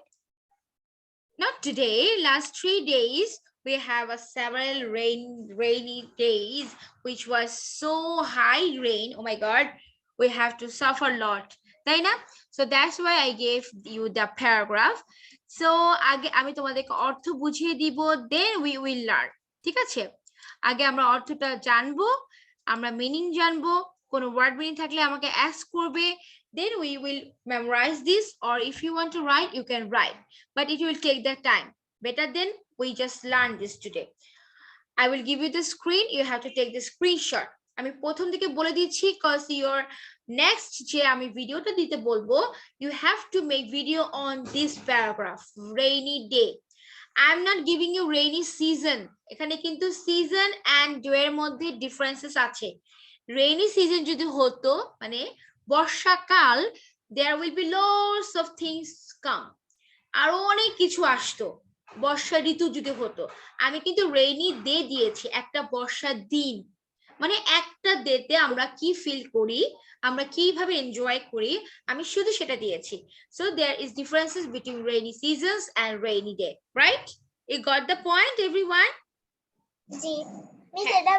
Not today, last 3 days, we have several rainy days, which was so high rain. Oh my God, we have to suffer a lot. So that's why I gave you the paragraph. So আগে আমি তোমাদেরকে অর্থ বুঝিয়ে দিব, then we will learn. ঠিক আছে, আগে আমরা অর্থটা জানবো, আমরা মিনিং জানবো, কোনো ওয়ার্ড মিনিং থাকলে আমাকে ask করবে, then we will memorize this, or if you want to write, you can write, but it will take the time. Better than we just learn this today. I will give you the screen, you have to take the screenshot. আমি প্রথম থেকে বলে দিচ্ছি, cause your next যে আমি ভিডিওটা দিতে বলবো, you have to make video on this paragraph, rainy day. I'm not giving you rainy season. এখানে কিন্তু season and day এর মধ্যে differences আছে। rainy season যদি হতো মানে বর্ষাকাল, there will be lots of things come, আরো অনেক কিছু আসতো। বর্ষা ঋতু যদি হতো, আমি কিন্তু রেইনি ডে দিয়েছি, একটা বর্ষা দিন, মানে একটা ডেতে আমরা কি ফিল করি, আমরা কিভাবে এনজয় করি, আমি শুধু সেটা দিয়েছি। So there is differences between rainy seasons and rainy day, right? You got the point, everyone? G miss এটা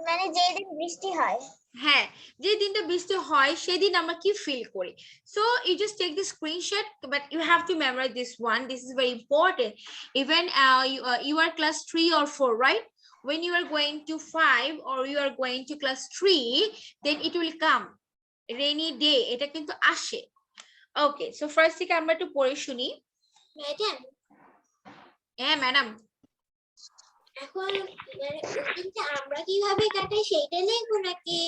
মানে যেই দিন বৃষ্টি হয়, হ্যাঁ, যে দিনটা বৃষ্টি হয় সেদিন আমরা কি ফিল করি। So you just take the screenshot, but you have to memorize this one. This is very important. Even you are class 3 or 4, right? When you are going to 5 or you are going to class 3, then it will come rainy day, এটা কিন্তু আসে। Okay, so first থেকে আমরা একটু পড়ে শুনি। Madam হ্যাঁ madam, এখন মানে দিনটা আমরা কিভাবে কাটাই সেইটা লিখবো নাকি?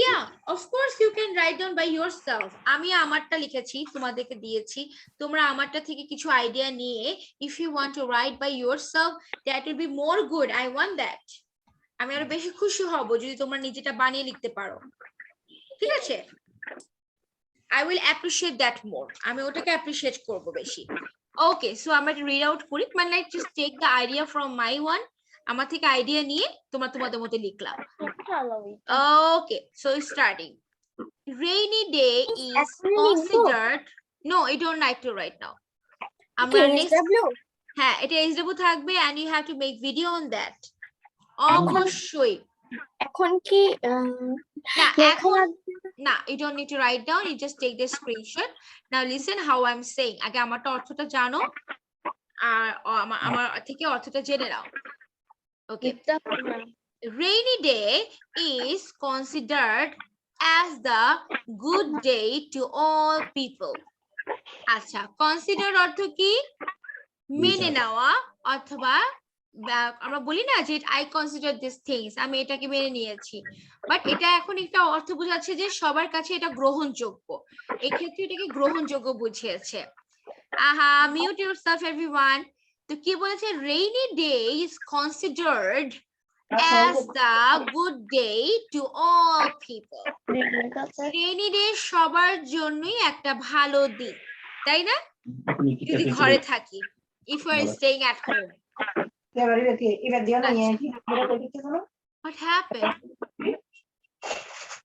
Yeah, of course you can write down by yourself. আমি আমারটা লিখেছি, তোমাদেরকে দিয়েছি, তোমরা আমারটা থেকে কিছু আইডিয়া নিয়ে if you want to write by yourself, that will be more good. I want that. আমি আরো বেশি খুশি হব যদি তোমরা নিজেটা বানিয়ে লিখতে পারো, ঠিক আছে? I will appreciate that more. আমি ওটাকে appreciate করব বেশি। Okay, so আমরা read out করি, মানে like just take the idea from my one, আমার থেকে আইডিয়া নিয়ে তোমরা তোমাদের মতো লিখলাম। Okay, so starting. Rainy day is considered. No, you don't like to write now. হ্যাঁ, এটা SW থাকবে and you have to make video on that. অবশ্যই। এখন কি না এখন না, you don't need to write down, you just take the screenshot. Now listen how I'm saying. আগে আমারটা অর্থটা জানো, আর আমার থেকে অর্থটা জেনে নাও। ওকে, ইফতার rainy day is considered as the good day to all people. আচ্ছা, consider অর্থ কি? মেনে নেওয়া, অথবা আমরা বলি না যে I consider these things, আমি এটাকে মেনে নিয়েছি, বাট এটা এখন একটা অর্থ বোঝাচ্ছে যে সবার কাছে এটা গ্রহণযোগ্য। এই ক্ষেত্রে এটাকে গ্রহণযোগ্য বুঝিয়েছে। আহা, mute yourself everyone. তো কি বলেছে? Rainy day is considered as the good day to all people. Rainy day সবার জন্যই একটা ভালো দিন, তাই না? যদি ঘরে থাকি, if you are staying at home. What happened?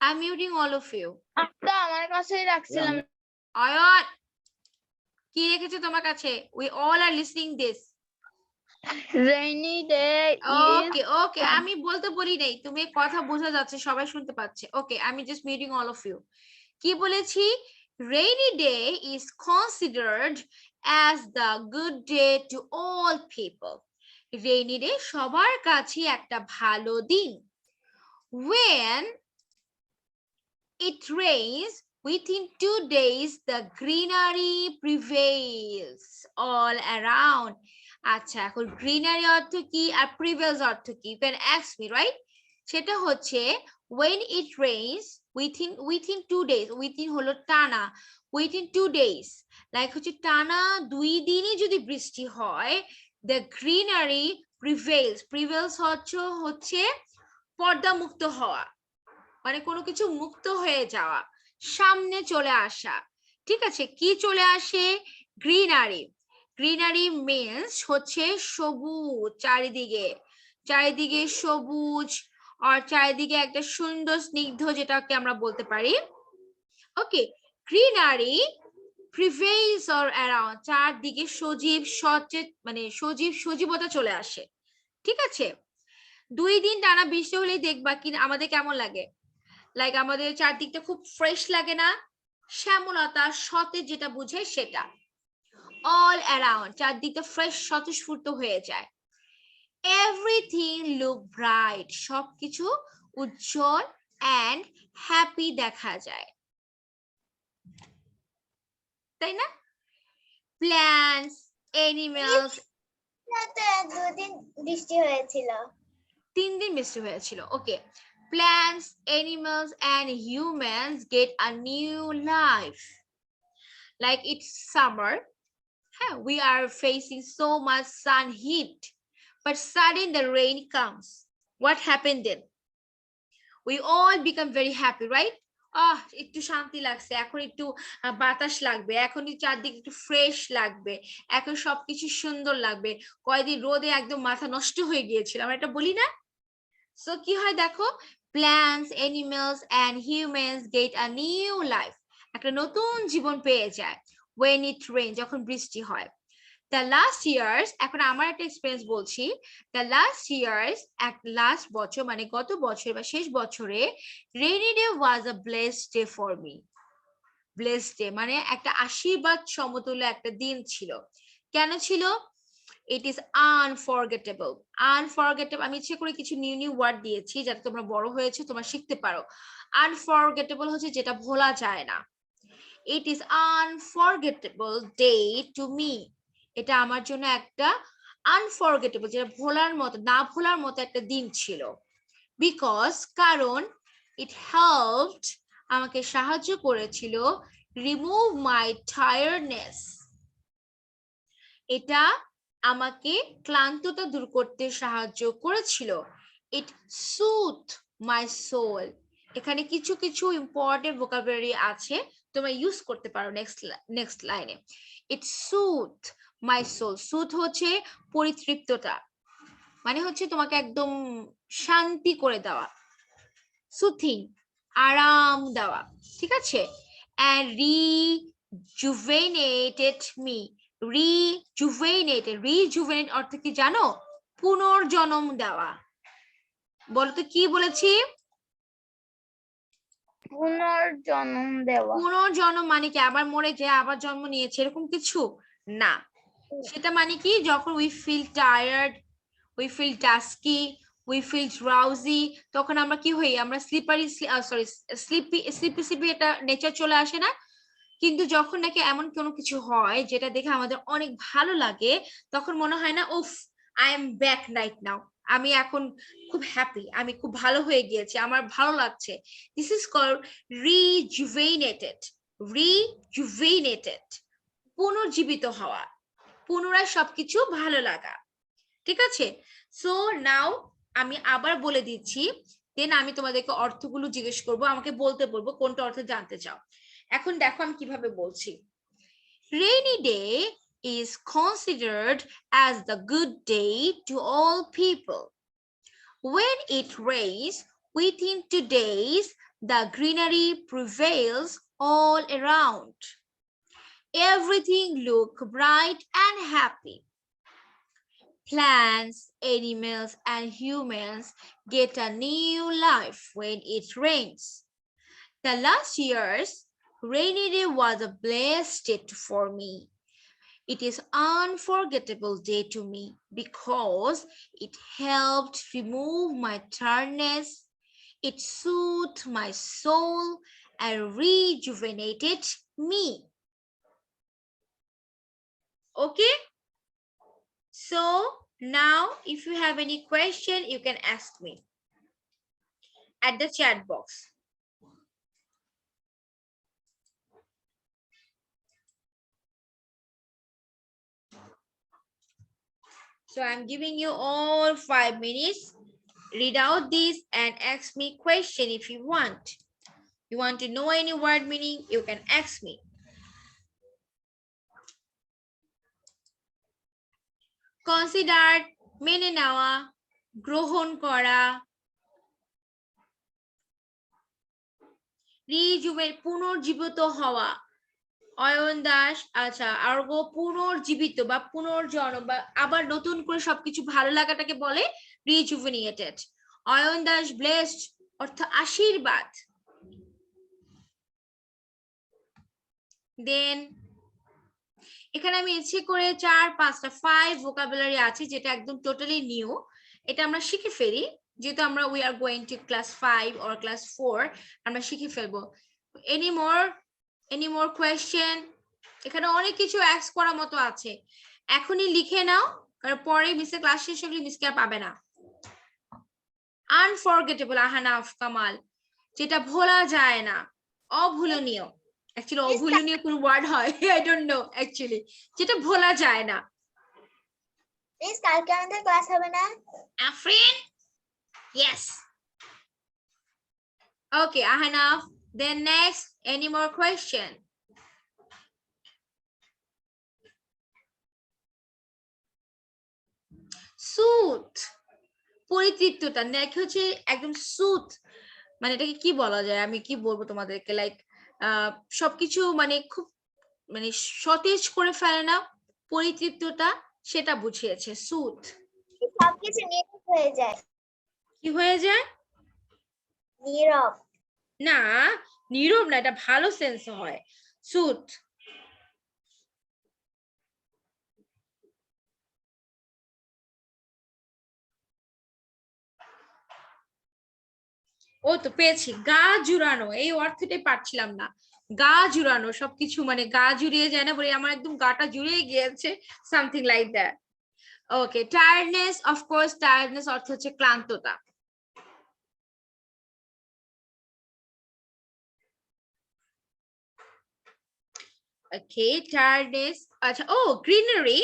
I'm muting all of you. আমার কাছেই রাখছিলাম। আয়াত, কি রেখেছো তোমার কাছে? We all are listening this. rainy day ওকে ওকে, আমি বলতে বলি নাই, তুমি কথা বোঝা যাচ্ছে, সবাই শুনতে পাচ্ছে। ওকে, আমি just muting all of you. কি বলেছি? Rainy day is considered as the good day to all people. Rainy day সবার কাছে একটা ভালো দিন। When it rains, within 2 days the greenery prevails all around. আচ্ছা, এখন গ্রিনারি অর্থ কি আর প্রিভেলস অর্থ কি? You can ask me, right? সেটা হচ্ছে when it rains within 2 days, within হলো টানা, within 2 days, লাইক হচ্ছে টানা 2 দিনই যদি বৃষ্টি হয়, the greenery prevails হচ্ছে পর্দা মুক্ত হওয়া, মানে কোনো কিছু মুক্ত হয়ে যাওয়া, সামনে চলে আসা। ঠিক আছে, কি চলে আসে? গ্রিনারি। গ্রিনারি মিন্স হচ্ছে সবুজ, চারিদিকে সবুজ, আর চারিদিকে একটা সুন্দর স্নিগ্ধ, যেটাকে আমরা বলতে পারি। ওকে, গ্রিনারি প্রিভেইলস অর অ্যারাউন্ড, চারদিকে সজীবতা চলে আসে। ঠিক আছে, 2 দিন টানা বৃষ্টি হলেই দেখবা কি আমাদের কেমন লাগে, লাইক আমাদের চারদিকটা খুব ফ্রেশ লাগে না? শ্যামলতা, সতেজ যেটা বুঝে সেটা। all around, চারদিকটা ফ্রেশ স্বতঃস্ফূর্ত হয়ে যায়। everything look bright, সবকিছু উজ্জ্বল and happy দেখা যায়, তাই না? plants, animals, 2 দিন বৃষ্টি হয়েছিল। 3 দিন বৃষ্টি হয়েছিল। ওকে, plants, animals and humans get a new life. Like it's summer, we are facing so much sun heat, but suddenly the rain comes. What happened then? We all become very happy, right? একটু শান্তি লাগছে, এখন একটু বাতাস লাগবে, এখন চারদিকে একটু ফ্রেশ লাগবে, এখন সবকিছু সুন্দর লাগবে। কয়েকদিন রোদে একদম মাথা নষ্ট হয়ে গিয়েছিল, আমরা এটা বলি না? সো কি হয় দেখো, plants, animals and humans get a new life, একটা নতুন জীবন পেয়ে যায় when it rains, যখন বৃষ্টি হয়। The last years, এখন আমার একটা এক্সপেরিয়েন্স বলছি, the last বছর মানে গত বছর বা শেষ বছরে rainy day was a blessed day for me. Blessed day মানে একটা আশীর্বাদ সমতুল্য একটা দিন ছিল। কেন ছিল? It is unforgettable. আমি ইচ্ছে করে কিছু নিউ ওয়ার্ড দিয়েছি যাতে তোমরা বড় হয়েছে তোমরা শিখতে পারো। Unforgettable হচ্ছে যেটা ভোলা যায় না। It is unforgettable day to me. এটা আমার জন্য একটা আনফরগেটেবল, যেটা না ভোলার মতো একটা দিন ছিল। বিকজ, কারণ it helped, আমাকে সাহায্য করেছিল, remove my tiredness, এটা আমাকে ক্লান্ততা দূর করতে সাহায্য করেছিল। It soothed my soul, এখানে কিছু কিছু ইম্পর্টেন্ট ভোকাবুলারি আছে, তোমরা ইউজ করতে পারো নেক্সট লাইনে। It soothed my soul. সুথ হচ্ছে পরিতৃপ্ততা, মানে হচ্ছে তোমাকে একদম শান্তি করে দেওয়া, সুথিং, আরাম দেওয়া। ঠিক আছে, and rejuvenated me. Rejuvenate অর্থ কি জানো? পুনর্জন্ম দেওয়া। বলো তো কি বলেছি? পুনর্জন্ম দেওয়া। পুনর্জন্ম মানে কি আবার মরে যে আবার জন্ম নিয়েছে এরকম কিছু না। সেটা মানে কি যখন we feel tired, we feel dusky, we feel drowsy, তখন আমরা কি হই, আমরা স্লিপি এটা নেচার চলে আসে না। কিন্তু যখন নাকি এমন কোনো কিছু হয় যেটা দেখে আমাদের অনেক ভালো লাগে, তখন মনে হয় না উফ I am back right now, আমি এখন খুব হ্যাপি, আমি খুব ভালো হয়ে গিয়েছি, আমার ভালো লাগছে। This is called rejuvenated. Rejuvenated পুনর্জীবিত হওয়া, পুনরায় সবকিছু ভালো লাগা। ঠিক আছে, সো নাও আমি আবার বলে দিচ্ছি, দেন আমি তোমাদেরকে অর্থগুলো জিজ্ঞেস করব, আমাকে বলতে বলবো কোনটা অর্থ জানতে চাও। এখন দেখো আমি কিভাবে বলছি। Rainy day is considered as the good day to all people. When it rains within 2 days, the greenery prevails all around. Everything looks bright and happy. Plants, animals, and humans get a new life when it rains. The last year's rainy day was a blessed day for me. It is unforgettable day to me because it helped remove my tiredness, it soothed my soul, and rejuvenated me. Okay? So now if you have any question, you can ask me at the chat box. So I'm giving you all 5 minutes. Read out this and ask me question if you want. You want to know any word meaning, you can ask me. Consider মেনে নেওয়া, গ্রহণ করা, পুনর্জীবিত হওয়া। অয়ন দাস, আচ্ছা erg পুনর্জীবিত বা পুনর্জন্ম বা আবার নতুন করে সবকিছু ভালো লাগাটাকে বলে রিজুভেনেটেড। অয়ন দাস ব্লেসড অর্থ আশীর্বাদ। দেন এখানে আমি ইচ্ছে করে 4-5টা 5 ভোকাবুলারি আছে যেটা একদম টোটালি নিউ, এটা আমরা শিখে ফেলি যেহেতু আমরা we are going to class 5 or class 4, আমরা শিখে ফেলবো। Any more question? এখানে অনেক কিছু অ্যাক্স করার মতো আছে, এখনই লিখে নাও, কারণ পরে মিসের ক্লাস শেষ হলে মিসকে আর পাবে না। আনফরগেটেবল, আহানাফ কামাল, যেটা ভোলা যায় না, অভুলনীয়। অ্যাকচুয়ালি অভুলনীয় কোন ওয়ার্ড হয় আই ডোন্ট নো অ্যাকচুয়ালি, যেটা ভোলা যায় না। প্লিজ কালকে আমাদের ক্লাস হবে না? Afrin, yes. Okay, Ahanaf. Then next, any more question? সুথ, পরিতৃপ্ততা নাকি হচ্ছে একদম সুথ, মানে এটাকে কি বলা যায়, আমি কি বলবো তোমাদেরকে, লাইক সবকিছু মানে খুব মানে সতেজ করে ফেলে না, পরিতৃপ্ততা সেটা বুঝিয়েছে সুথ। সবকিছু নীরব হয়ে যায়। কি হয়ে যায়? নীরব না, নীরব না, এটা ভালো সেন্স হয় সুথ। ও তো পেয়েছি, গা জুড়ানো, এই অর্থটাই পাচ্ছিলাম না। গা জুড়ানো, সবকিছু মানে গা জুড়িয়ে যায় না, বলে আমার একদম গাটা জুড়িয়ে গিয়েছে, something like that. Okay, tiredness, of course tiredness অর্থ হচ্ছে ক্লান্ততা। ওকে, টায়ার্ডনেস, আচ্ছা ও গ্রিনারি,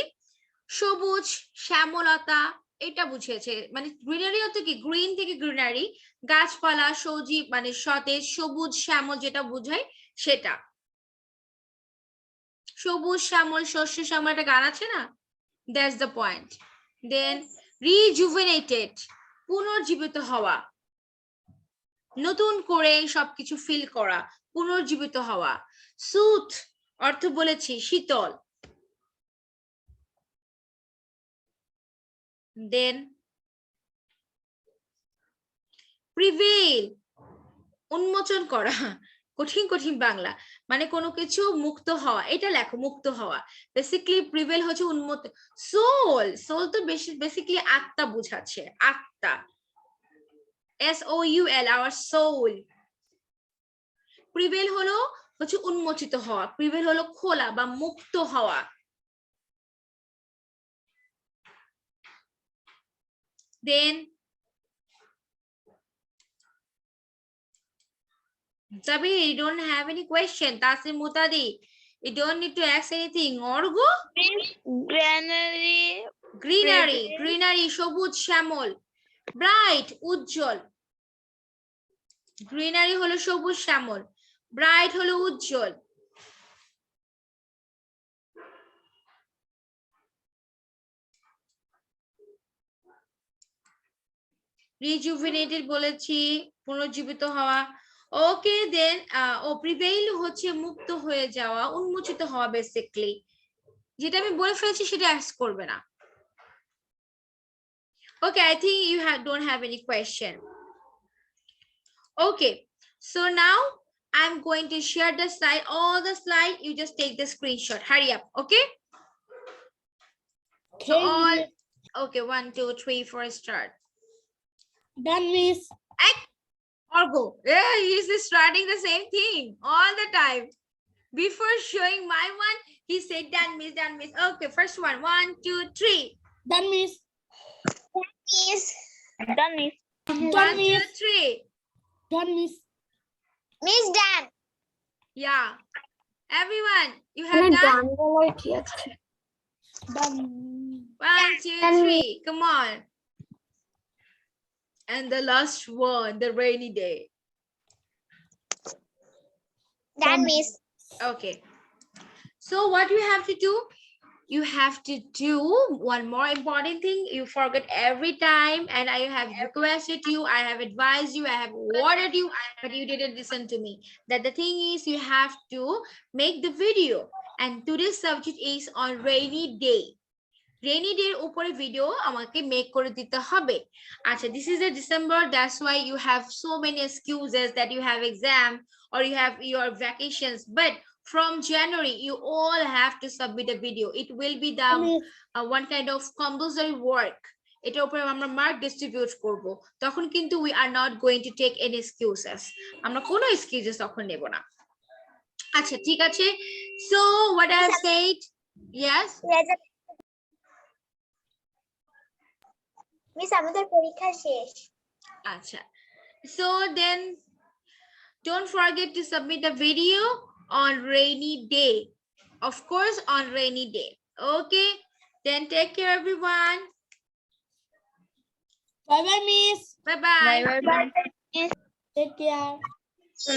সবুজ শ্যামলতা, এটা বুঝিয়েছে, মানে গ্রিনারি অর্থ কি, গ্রিন থেকে গ্রিনারি, গাছপালা, সজীব মানে সতেজ, সবুজ শ্যামল যেটা বোঝায় সেটা। সবুজ শ্যামল, শস্য শ্যামল, একটা গান আছে না, দ্যাটস দ্য পয়েন্ট। দেন রিজুভেনেটেড, পুনর্জীবিত হওয়া, নতুন করে সবকিছু ফিল করা, পুনর্জীবিত হওয়া। সুথ অর্থ বলেছি শীতল। দেন প্রিভেইল, উন্মোচন করা, কঠিন কঠিন বাংলা মানে কোনো কিছু মুক্ত হওয়া এটা লেখো মুক্ত হওয়া বেসিক্যালি প্রিভেল হচ্ছে উন্মত্ত সোল সোল তো বেসিক্যালি আত্মা বোঝাচ্ছে আত্মা SOUL our soul প্রিভেল হলো হচ্ছে উন্মোচিত হওয়া প্রিভেল হলো খোলা বা মুক্ত হওয়া then Sabi, you don't have any question. Tasim Mutadi, you don't need to ask anything. Orgo? Granary Greenery, greenery, সবুজ শ্যামল bright, উজ্জ্বল greenery হলো সবুজ শ্যামল bright হলো উজ্জ্বল rejuvenated বলেছি পুনর্জীবিত হওয়া ওকে দেন ও প্রিভেইল হচ্ছে মুক্ত হয়ে যাওয়া উন্মোচিত হওয়া বেসিক্যালি যেটা আমি বলে ফেলেছি সেটা অ্যাড করবে না okay I think you don't have any question okay so now I'm going to share the slide all the slide you just take the screenshot hurry up okay so all okay 1 2 3 4 start Done, miss. or go yeah he's starting the same thing all the time before showing my one he said done miss okay first one 1 2 3 Done, miss. Miss. done is 1 2 3 Done, miss. Miss Dan. yeah everyone you have done Done. 1 2 3 come on and the last one the rainy day Dan, miss. okay so what you have to do you have to do one more important thing you forget every time and I have requested you I have advised you I have warned you but you didn't listen to me that the thing is you have to make the video and today's subject is on rainy day rainy day উপরে video আমাকে make করে দিতে হবে আচ্ছা this is a December that's why you have so many excuses that you have exam or you have your vacations but from January you all have to submit a video it will be the one kind of compulsory work এটার উপরে আমরা mark distribute করব তখন কিন্তু we are not going to take any excuses আমরা কোনো excuses তখন নেব না আচ্ছা ঠিক আছে so what I have said yes Miss, আমাদের পরীক্ষা শেষ। আচ্ছা so then don't forget to submit the video on rainy day of course on rainy day okay then take care everyone Bye bye, miss. bye bye bye bye Take care.